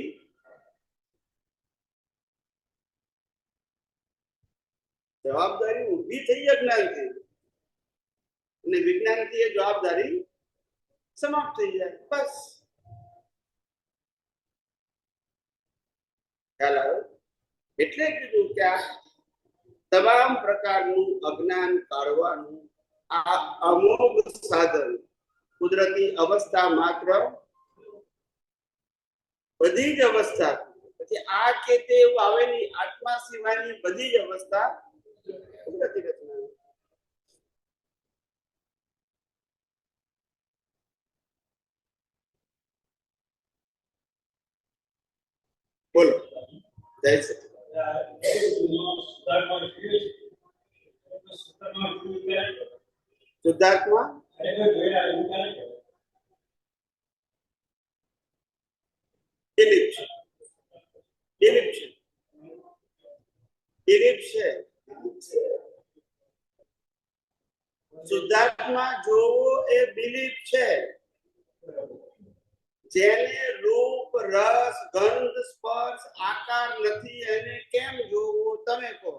S1: જવાબદારી ઊભી થઈ અજ્ઞાનથી અને વિજ્ઞાનથી એ જવાબદારી સમાપ્ત થઈ જાય. બસ ખ્યાલ આવ્યો? એટલે કીધું કે આ તમામ પ્રકારનું અજ્ઞાન કાઢવાનું આ અમોઘ સાધન કુદરતી અવસ્થા માત્ર, બધી જ અવસ્થા, પછી આ કે તે એવું આવે નહીં. આત્મા સિવાયની બધી જ અવસ્થા કુદરતી રચના. બોલો જય સચિદાનંદ. શુદ્ધાત્મા દિલીપ છે. દિલીપ છે. દિલીપ છે. શુદ્ધાત્મા જોવો એ દિલીપ છે. જેને રૂપ, રસ, ગંધ, સ્પર્શ, આકાર નથી એને કેમ જોવો તમે કહો?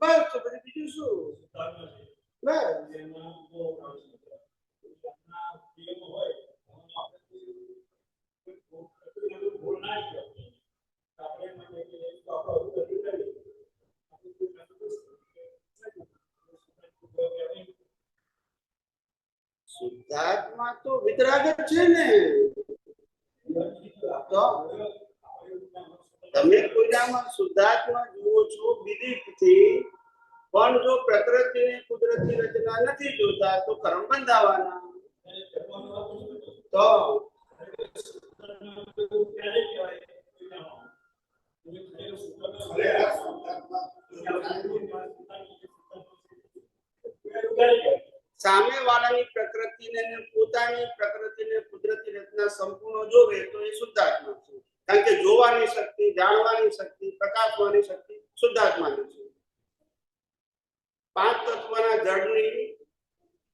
S1: બસ તો પછી બીજું શું? બસ શુદ્ધાત્મા તો વિતરાગ જ છે ને. તો તમે કોઈનામાં શુદ્ધાત્મા જુઓ છો બિલીફથી, પણ જો પ્રકૃતિને કુદરતી રચના નથી જોતા તો કર્મ બંધાવાના. તો સામે વાળાની પ્રકૃતિને અને પોતાની પ્રકૃતિને કુદરતી રચના સંપૂર્ણ જોવે તો એ શુદ્ધાત્મા છે. કારણ કે જોવાની શક્તિ, જાણવાની શક્તિ, પ્રકાશવાની શક્તિ શુદ્ધાત્માની છે. પાંચ તત્વના જળની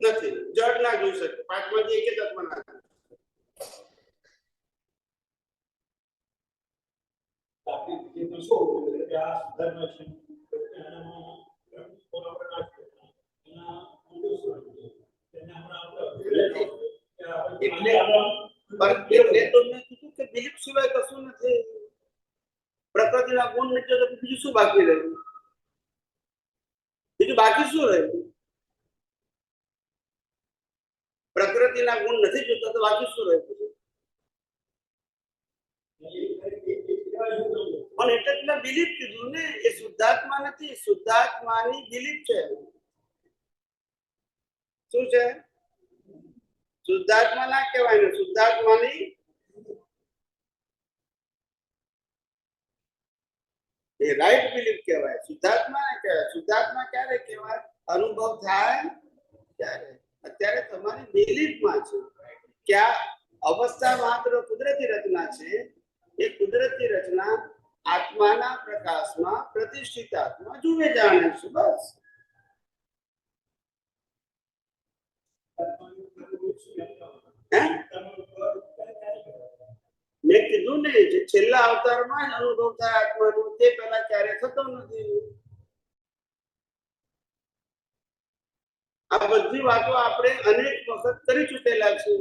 S1: નથી. જળ ના જોઈ શકે. પાંચમાંથી એક તત્વ ના. દિલીપ સિવાય કશું નથી. પ્રકૃતિના ગુણ નીચે તો બીજું શું બાકી રહ્યું? બીજું બાકી શું રહ્યું? પ્રકૃતિના ગુણ નથી જોતા તો બાકી શું રહ્યું? પણ એટલે દિલીપ કીધું ને, એ શુદ્ધાત્મા નથી. શુદ્ધાત્માની દિલીપ છે. શું છે? શુદ્ધાત્મા ના કહેવાય ને, શુદ્ધાત્માની એ રાઈટ બિલીફ કહેવાય. શુદ્ધાત્મા ના કહેવાય. શુદ્ધાત્મા ક્યારે કહેવાય? અનુભવ થાય ત્યારે. અત્યારે તમારી બિલીફમાં છે કે આ અવસ્થા માત્ર કુદરતી રચના છે. એ કુદરતી રચના આત્માના પ્રકાશમાં પ્રતિષ્ઠિત આત્મા જુએ જાણે છે. બસ હે મેં કીધું ને જે છેલ્લા અવતારમાં જ અનુભવ થાય આત્માનો તે પહેલા ક્યારે થતો નથી. આ બધી વાતો આપણે અનેક વખત કરી ચૂકેલા છે.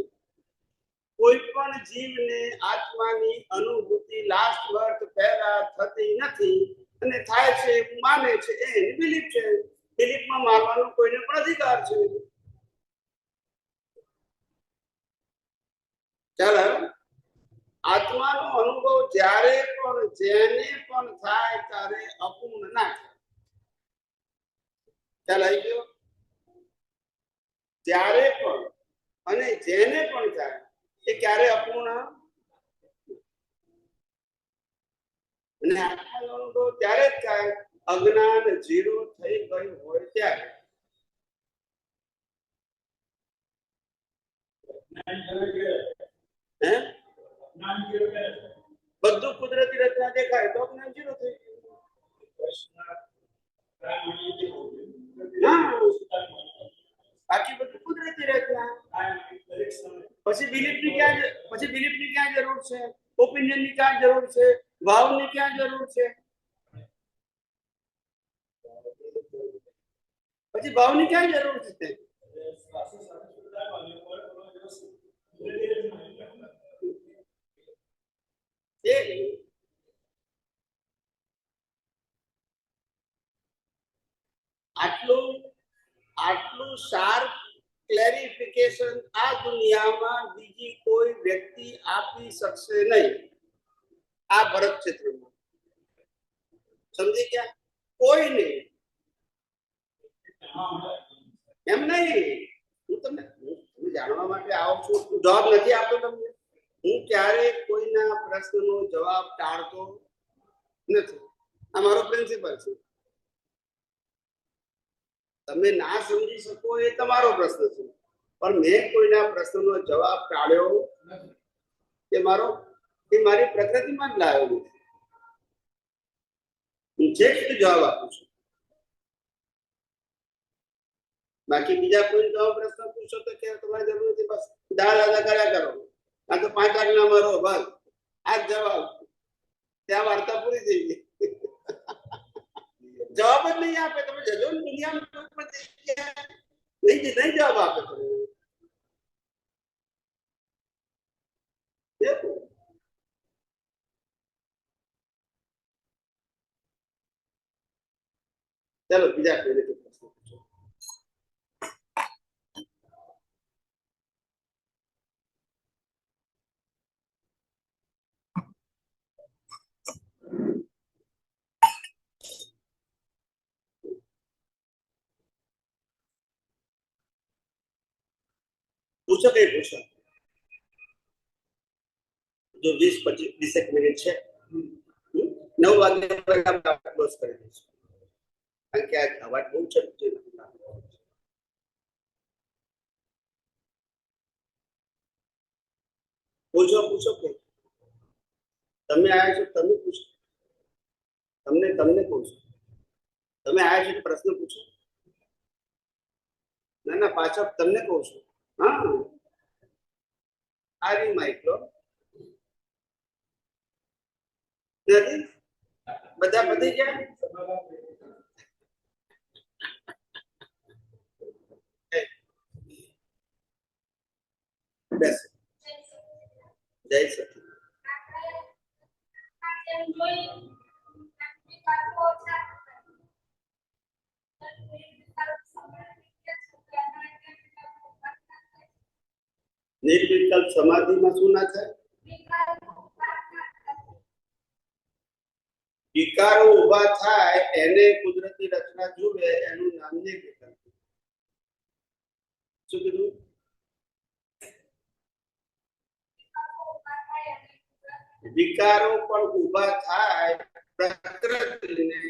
S1: કોઈ પણ જીવને આત્માની અનુભૂતિ લાસ્ટ બર્થ પહેલા થતી નથી અને થાય છે એવું માને છે એ એની બિલીફ છે. બિલીફમાં માનવાનો કોઈને પણ અધિકાર છે. ચાલો આત્માનો અનુભવ જ્યારે પણ જેને પણ થાય ત્યારે અપૂર્ણ ના થાય. ચાલ આવી ગયો. ત્યારે પણ અને જેને પણ થાય એ ક્યારે અપૂર્ણ અને આત્માનો અનુભવ ત્યારે જ થાય અજ્ઞાન ઝીરો થઈ ગયું હોય ત્યારે. હે બધું કુદરતી રચના દેખાય તો અજ્ઞાન ઝીરો થઈ ગયું. બાકી બધું કુદરતી રચના. પછી બિલીફની ક્યાં જરૂર છે? ઓપિનિયનની ક્યાં જરૂર છે? ભાવની ક્યાં જરૂર છે? પછી ભાવની ક્યાં જરૂર છે? આટલું શાર્પ ક્લેરિફિકેશન આ દુનિયામાં બીજી કોઈ વ્યક્તિ આપી શકશે નહીં. આ ભરત ક્ષેત્રમાં સમજી ગયા? કોઈ નહીં. એમ નહીં. હું તમને જાણવા માટે આવું છું. હું જવાબ નથી આપતો તમને. હું ક્યારેય કોઈના પ્રશ્નનો જવાબ ટાળતો નથી. આ મારો પ્રિન્સિપલ છે. તમે ના સમજી શકો એ તમારો પ્રશ્ન છે, પણ મેં કોઈના પ્રશ્નનો જવાબ ટાળ્યો નથી. એ મારી પ્રકૃતિમાં જ લાવ્યો નથી. હું જે જવાબ આપું છું. બાકી બીજા કોઈ તમે પ્રશ્ન પૂછો તો કે તમારી જરૂર નથી. બસ દાદા કર્યા કરો. આ તો 5 આજ્ઞા મારો બસ આ જવાબ. ત્યાં વાર્તા પૂરી થઈ ગઈ. જવાબ જ નહીં આપે. તમે જજો ને દુનિયામાં નહીં જવાબ આપે તમે. ચાલો બીજા કોઈને પ્રશ્ન પૂછો. પૂછો કઈ પૂછો. જો 20-25 મિનિટ છે. 9 વાગે ક્લોઝ કરી દઈશું. કારણ કે આ અવાજ બહુ છે. પૂછો કે તમે આવ્યા છો તમે પૂછો. તમને પૂછો. તમે આવ્યા છો પ્રશ્ન પૂછો. ના પાછળ તમને કહું છું. હા આ રી માઇક્રો નથી. બધા પતી ગયા. બેસ જય સચિદાનંદ. નિર્વિકલ્પ સમાધિમાં શું ના થાય? વિકારો ઉભા થાય એને કુદરતી રચના જુએ એનું નામ નિર્વિકલ્પ. શું કીધું? વિકારો પણ ઉભા થાય પ્રકૃતિને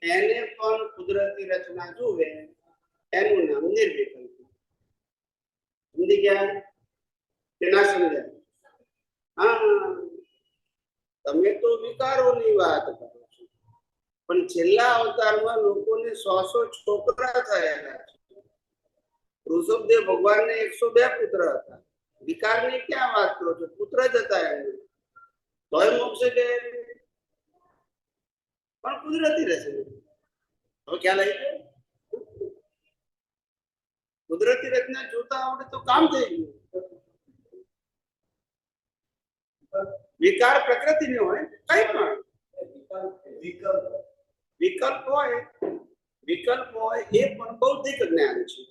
S1: એને પણ કુદરતી રચના જુએ એનું નામ નિર્વિકલ્પ. સમજી ગયા કે ના સમજ્યા? હા તમે તો વિકારોની વાત કરો છો, પણ છેલ્લા અવતારમાં લોકોને 100 છોકરા થયેલા છે. ઋષભદેવ ભગવાનને 102 પુત્ર હતા. વિકારની ક્યાં વાત કરો છો? પુત્ર જ હતા એમને. તોય મોક્ષે કે પણ કુદરતી રહેશે. હવે ખ્યાલ આવી ગયો? કુદરતી રચના જોતા આવડે તો કામ થઈ ગયું. વિકાર પ્રકૃતિ નો હોય કઈ પણ વિકલ્પ હોય એ પણ બૌદ્ધિક જ્ઞાન છે.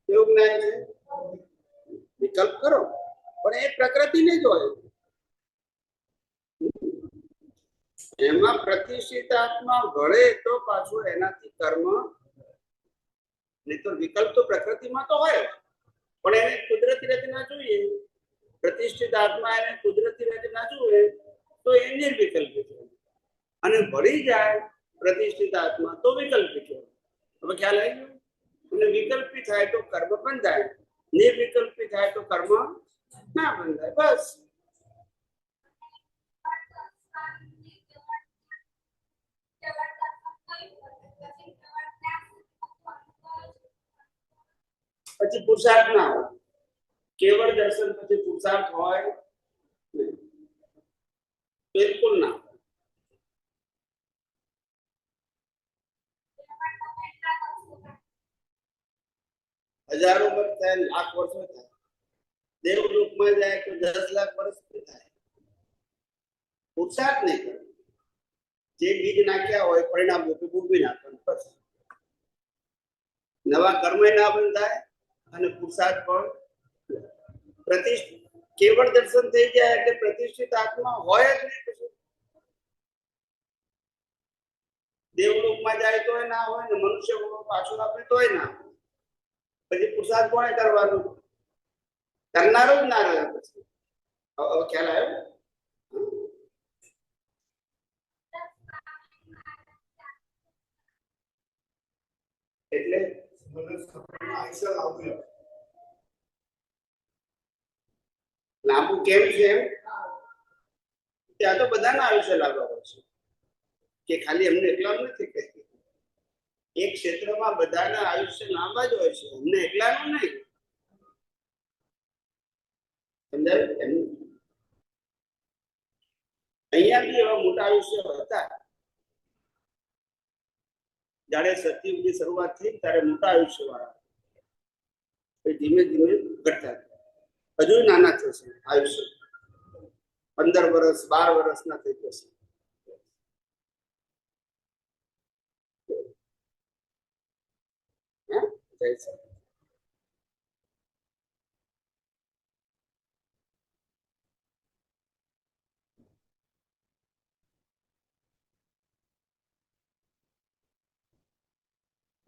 S1: કેવું જ્ઞાન છે? વિકલ્પ કરો પણ એ પ્રકૃતિને જ હોય. એમાં પ્રતિષ્ઠિત આત્મા ભળે તો પાછું એનાથી કર્મ નહીં તો વિકલ્પ તો પ્રકૃતિમાં તો હોય પણ એને કુદરતી રચના જોઈએ. પ્રતિષ્ઠિત આત્મા એને કુદરતી રચના જોઈએ તો એ નિર્વિકલ્પિત હોય અને ભળી જાય પ્રતિષ્ઠિત આત્મા તો વિકલ્પિત હોય. હવે ખ્યાલ આવી ગયો? અને વિકલ્પિત થાય તો કર્મ બંધાય, નિર્વિકલ્પિત થાય તો કર્મ ના બંધાય. બસ પછી પુરુષાર્થ ના હોય. કેવળ દર્શન પછી પુરુષાર્થ હોય નહીં. બિલકુલ ના. હજારો વર્ષ થાય, લાખ વર્ષો થાય. દેવલોકમાં જાય તો 10 લાખ વર્ષ થાય. પુરુષાર્થ નહીં કરે. જે બીજ નાખ્યા હોય પરિણામ રૂપે ભોગવી નાખવાનું. બસ નવા કર્મ ના બંધાય અને પુરુષાર્થ પણ કેવળ દર્શન થઈ જાય એટલે પ્રતિષ્ઠિત આત્મા હોય જ નહીં. પછી દેવલોકમાં જાય તોય ના હોય ને મનુષ્ય પાછું આપે તોય ના હોય. પછી પુરુષાર્થ કોણે કરવાનું? કરનારો જ ના રહે. પછી હવે ખ્યાલ આવ્યો? એટલે લાંબુ કેમ છે? ત્યાં તો બધાના આયુષ્ય લાંબા હોય છે કે ખાલી એમને એકલાનું નથી કહેતી. એક ક્ષેત્રમાં બધાના આયુષ્ય લાંબા જ હોય છે, એમને એકલાનું નહીં. સમજાયું? એમ અહીંયા બી એવા મોટા આયુષ્ય હતા. જયારે સતયુગની શરૂઆત થઈ ત્યારે મોટા આયુષ્ય વાળા ધીમે ધીમે ઘટતા હજુ નાના થશે. આયુષ્ય 15 વર્ષ 12 વર્ષના થઈ જશે.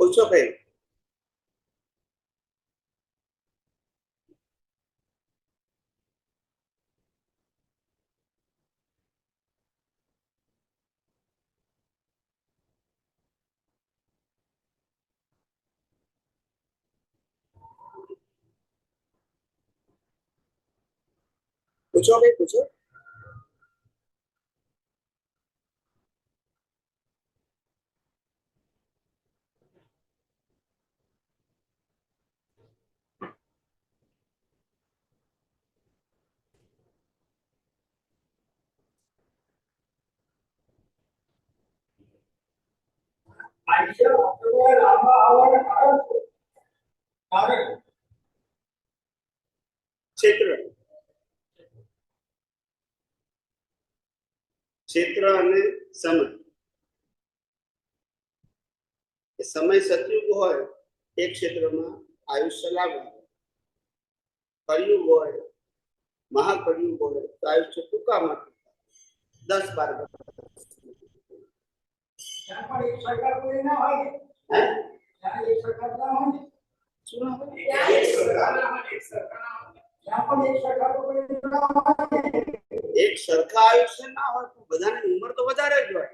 S1: પૂછો કઈ? પૂછો કઈ? પૂછો. ક્ષેત્ર અને સમય. સમય સતયુગ હોય એક ક્ષેત્રમાં આયુષ્ય લાગે, કળિયુગ હોય મહાકળિયુગ હોય તો આયુષ્ય ટૂંકામાં 10-12 એક સરખા આયુષ્ય ના હોય તો બધાની ઉંમર તો વધારે જ હોય.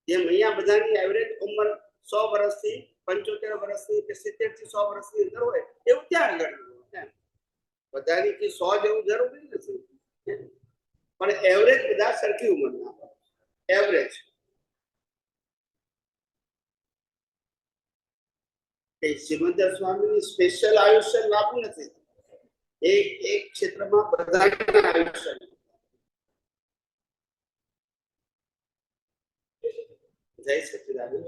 S1: જેમ અહીંયા બધાની એવરેજ ઉંમર 100 વર્ષથી 75 વર્ષથી કે 70 થી 100 વર્ષની અંદર હોય એવું ત્યાં આગળ બધાની કે 100 જેવું જરૂરી નથી, પણ એવરેજ બધા સરખી ઉંમરના હોય. એવરેજ કે સિમંદર સ્વામીની સ્પેશિયલ આયુષ્ય લાભ નથી. એક ક્ષેત્રમાં બધાના આયુષ્ય. જય સચિદાનંદ.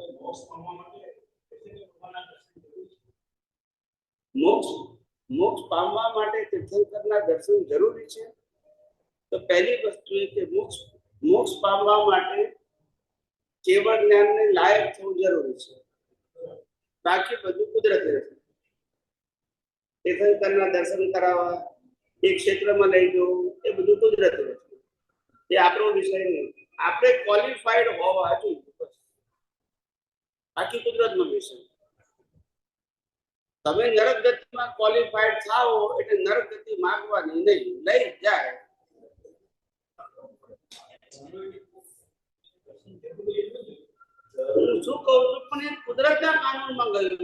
S1: મોક્ષ પામવા માટે તીર્થંકરના દર્શન જરૂરી છે. તો પહેલી વસ્તુ એ કે મોક્ષ પામવા માટે કેવળ જ્ઞાનને લાયક થવું જરૂરી છે. બાકી બધું કુદરતી રહેશે. તીર્થંકરના દર્શન કરાવવા, એક ક્ષેત્રમાં લઈ જવું, એ બધું કુદરતી રહેશે. એ આપણો વિષય નહીં. આપણે ક્વોલિફાઈડ હોવા જોઈએ. બાકી કુદરતનો વિષય. તમે નરક ગતિમાં ક્વોલિફાઈડ થાઓ એટલે નરક ગતિ માંગવાની નહીં, લઈ જાય. હું શું કહું છું પણ એ કુદરતના કાનૂનમાં ગયું.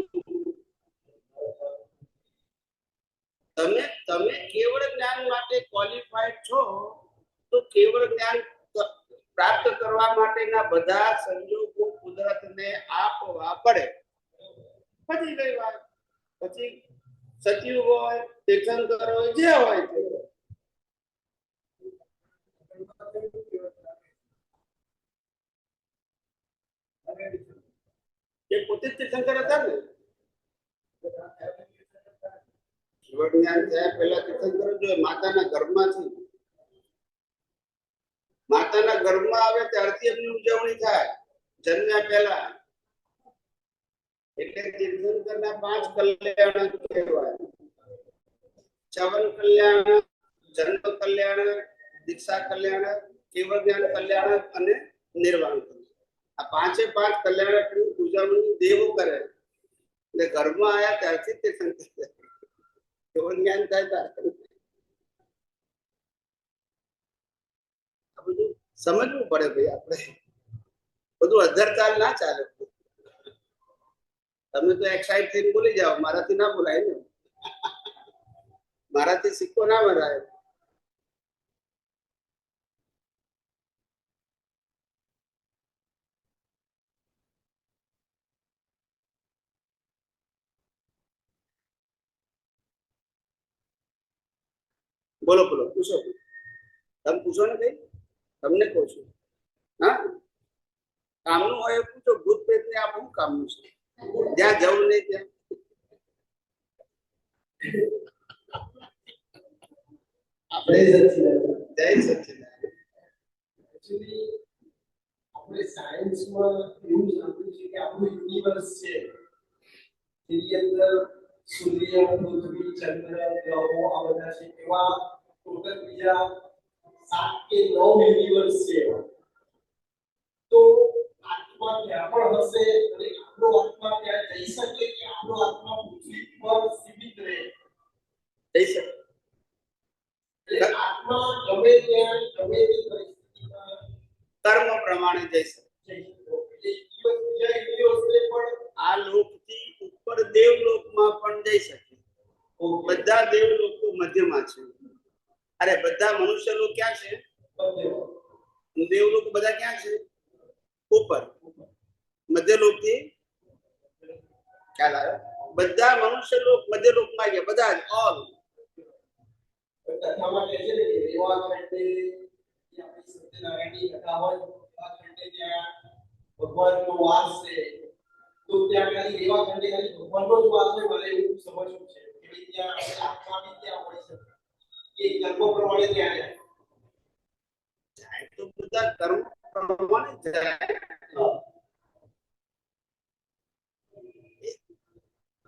S1: તમે કેવળ જ્ઞાન માટે ક્વોલિફાઈડ છો તો કેવળ જ્ઞાન પ્રાપ્ત કરવા માટેના બધા સંજોગો કુદરતને આપવા પડે. પછી કઈ વાત, પછી સચિવ હોય, તીર્થંકર હોય, જે હોય તે. એ પોતે તીર્થંકર હતા ને. કેવળ જ્ઞાન થયા પહેલા તીર્થંકર જો માતાના ગર્ભમાંથી, માતાના ગર્ભમાં આવે ત્યારથી એમની ઉજવણી થાય જન્મ્યા પહેલા. એટલે તીર્થંકરના 5 કલ્યાણ કહેવાય. ચવન કલ્યાણ, જન્મ કલ્યાણ, દીક્ષા કલ્યાણ, કેવળ જ્ઞાન કલ્યાણ અને નિર્વાણ કલ્યાણ. આ 5 કલ્યાણની ઉજવણી દેવો કરે. એટલે ઘરમાં આવ્યા ત્યારથી તીર્થંકર કેવળ જ્ઞાન થાય ત્યારે. આ બધું સમજવું પડે ભાઈ. આપણે બધું અધર ચાલ ના ચાલે. તમે તો એક્સાઇટ થઈને બોલી જાઓ, મારાથી ના બોલાય ને. મારાથી સિક્કો ના મરાય. બોલો બોલો, પૂછો. તમે પૂછો ને ભાઈ, તમને કહું છું. હા, કામનું હોય પૂછો. ભૂત પ્રેત ને આ બહુ કામનું છે. જ્યાં જવું નહીં ત્યાં. આપણે જય સચિદાનંદ.
S2: એકચ્યુઅલી આપણે સાયન્સમાં એવું જાણ્યું છે કે આપણું યુનિવર્સ છે, જેની અંદર સૂર્ય, પૃથ્વી, ચંદ્ર, ગ્રહો આ બધા છે. એવા ટોટલ બીજા 7 કે 9 યુનિવર્સ છે. તો આત્મા ત્યાં પણ હશે અને આપણો આત્મા ત્યાં જઈ શકે કે આપણો આત્મા પૃથ્વી પર સીમિત રહે?
S1: જઈ શકે.
S2: એટલે આત્મા ગમે ત્યાં ગમે તે પરિસ્થિતિમાં
S1: કર્મ પ્રમાણે જઈ શકે. આ લોકથી ઉપર દેવલોકમાં પણ જઈ શકે. બધા દેવલોકો મધ્યમાં છે. અરે બધા મનુષ્ય લોક ક્યાં છે? દેવલોક બધા ક્યાં છે? ઉપર. મધ્યલોકથી ખ્યાલ આવ્યો? બધા મનુષ્ય લોક મધ્યલોકમાં ગયા. બધા જ ઓલ.
S2: કથામાં કહે છે ને કે રેવા ખંડે આપણી સત્યનારાયણની કથા હોય, રેવા ખંડે ત્યાં ભગવાનનો વાસ છે. તો ત્યાં ખાલી રેવા ખંડે ખાલી ભગવાનનો જ વાસ હોય, મારે એવું સમજવું છે કે ત્યાં આત્મા બી ત્યાં હોય છે કે કર્મ પ્રમાણે ત્યાં
S1: જાય તો બધા કર્મ પ્રમાણે જાય.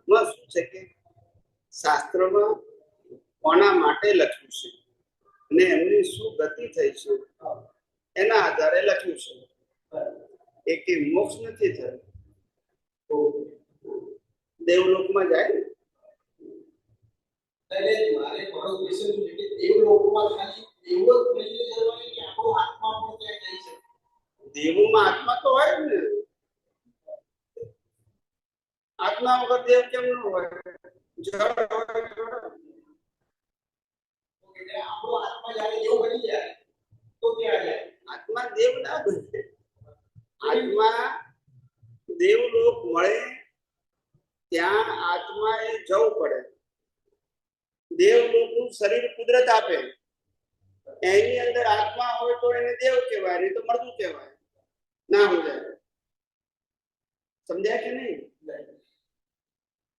S1: એમાં શું છે કે શાસ્ત્રમાં કોના માટે લખ્યું છે અને એમની શું ગતિ થઈ છે એના આધારે લખ્યું છે. કે મોક્ષ નથી થયું તો દેવલોકમાં જાય ને.
S2: એટલે મારે મારો ક્વેશ્ચન છે કે દેવલોકમાં ખાલી દેવો જ થઈને જવાનું કે આપણો આત્મા પણ ત્યાં જઈ શકે?
S1: દેવોમાં આત્મા તો હોય જ ને. આત્મા વગર દેવ કેમ ન હોય? જળ હોય.
S2: એટલે આપણો આત્મા જ્યારે દેવ બની જાય તો ત્યાં જાય.
S1: આત્મા દેવ ના બને. આત્મા દેવલોક મળે ત્યાં આત્માએ જવું પડે. દેવલોકનું શરીર કુદરત આપે, એની અંદર આત્મા હોય તો એને દેવ કહેવાય, નહીં તો મરદું કહેવાય. ના સમજાય? સમજાય કે નહીં?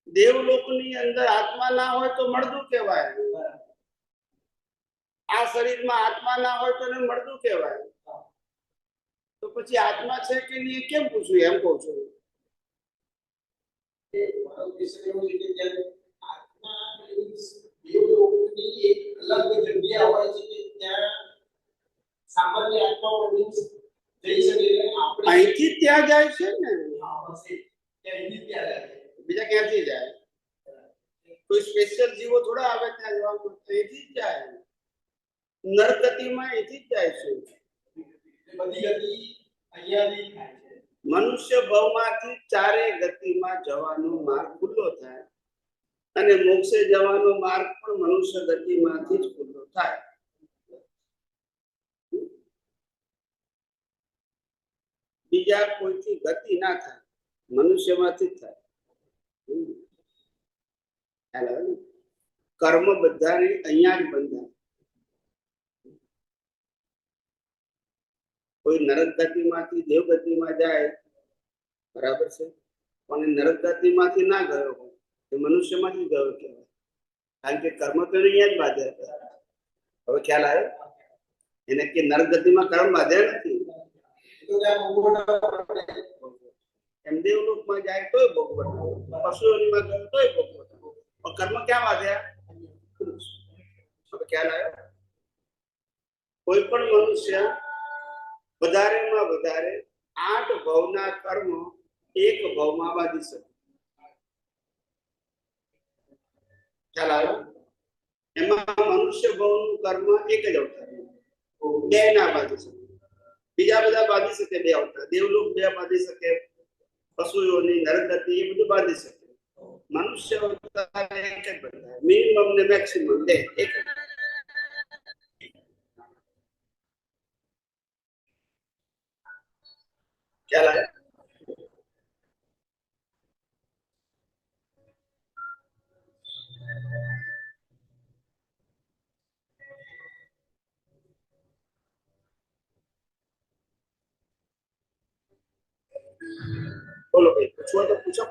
S1: દેવલોકની અંદર આત્મા ના હોય તો મરદું કહેવાય. આ શરીરમાં આત્મા ના હોય તો એને મરદું કહેવાય. તો પછી આત્મા છે કે નહીં કેમ પૂછ્યું એમ કહું છું.
S2: મારો વિષય એવો છે કે જ્યારે આત્મા દેવલોકની એક અલગ જગ્યા હોય છે કે ત્યાં સામાન્ય આત્માઓ જઈ શકે. આપણે
S1: અહીંથી ત્યાં જાય છે ને,
S2: અહીંથી ત્યાં જાય.
S1: બીજા ક્યાંથી જાય? કોઈ સ્પેશિયલ જીવો થોડા આવે ત્યાં જવાનું, અહીંથી જ જાય. નરગતિમાં અહીંથી જ જાય છે.
S2: બધી ગતિ અહીંયાથી થાય છે.
S1: મનુષ્ય ભવમાંથી ચારે ગતિમાં જવાનો માર્ગ ખુલ્લો થાય, અને મોક્ષે જવાનો માર્ગ પણ મનુષ્ય ગતિમાંથી જ ખુલ્લો થાય. બીજા કોઈથી ગતિ ના થાય, મનુષ્યમાંથી જ થાય. ખ્યાલ આવે ને? કર્મ બધાને અહીંયા જ બંધાય. કોઈ નરક ગતિમાંથી દેવ ગતિમાં જાય, બરાબર છે, પણ નરક ગતિમાંથી ના ગયો હોય એ મનુષ્યમાંથી ગયો કહેવાય, કારણ કે કર્મ તો અહીંયા જ બાંધ્યા હતા. હવે ખ્યાલ આવ્યો? એને કે નરક ગતિમાં કર્મ બાંધ્યા નથી.
S2: તો ત્યાં ભોગવટા પડે.
S1: એમ દેવલોકમાં જાય તોય ભોગવટા, પશુઓમાં ગયો તોય ભોગવટા, પણ કર્મ ક્યાં બાંધ્યા? હવે ખ્યાલ આવ્યો? કોઈ પણ મનુષ્ય વધારેમાં વધારે 8 ભવના કર્મ એક ભવમાં બાંધી શકે. ખ્યાલ આવ્યો? એમાં મનુષ્ય ભવનું કર્મ એક જ અવતાર, 2 ના બાંધી શકે. બીજા બધા બાંધી શકે 2 અવતાર, દેવલોક 2 બાંધી શકે, પશુઓની નરગતિ એ બધું બાંધી શકે. મનુષ્ય અવતાર એક જ બંધાય, મિનિમમ ને મેક્સિમમ 2 એક જ. ખ્યાલ આવ્યો? બોલો ભાઈ, પૂછવા તો પૂછો.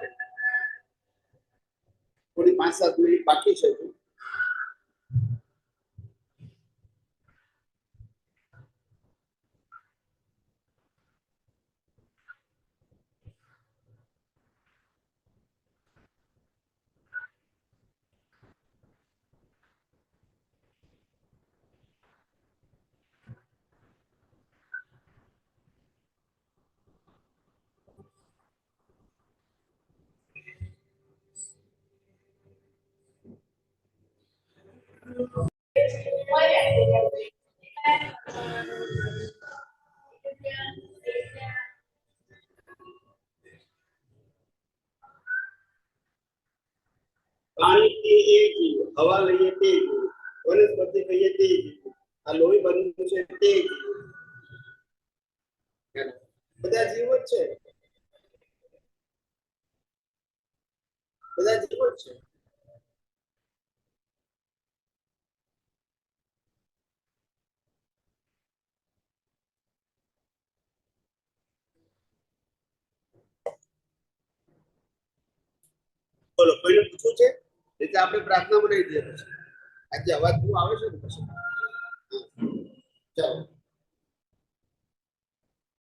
S1: થોડી 5-7 મિનિટ બાકી છે. પાણી પીએ એ જીવ, હવા લઈએ તે જીવ, વનસ્પતિ કહીએ તે જીવ, આ લોહી બનવું છે તે જીવ. બધા જીવો જ છે, બધા જીવો જ છે. બોલો, કોઈને પૂછવું છે? એટલે આપણે પ્રાર્થનામાં લઈ દઈએ. પછી આજે અવાજ બહુ આવે છે ને પછી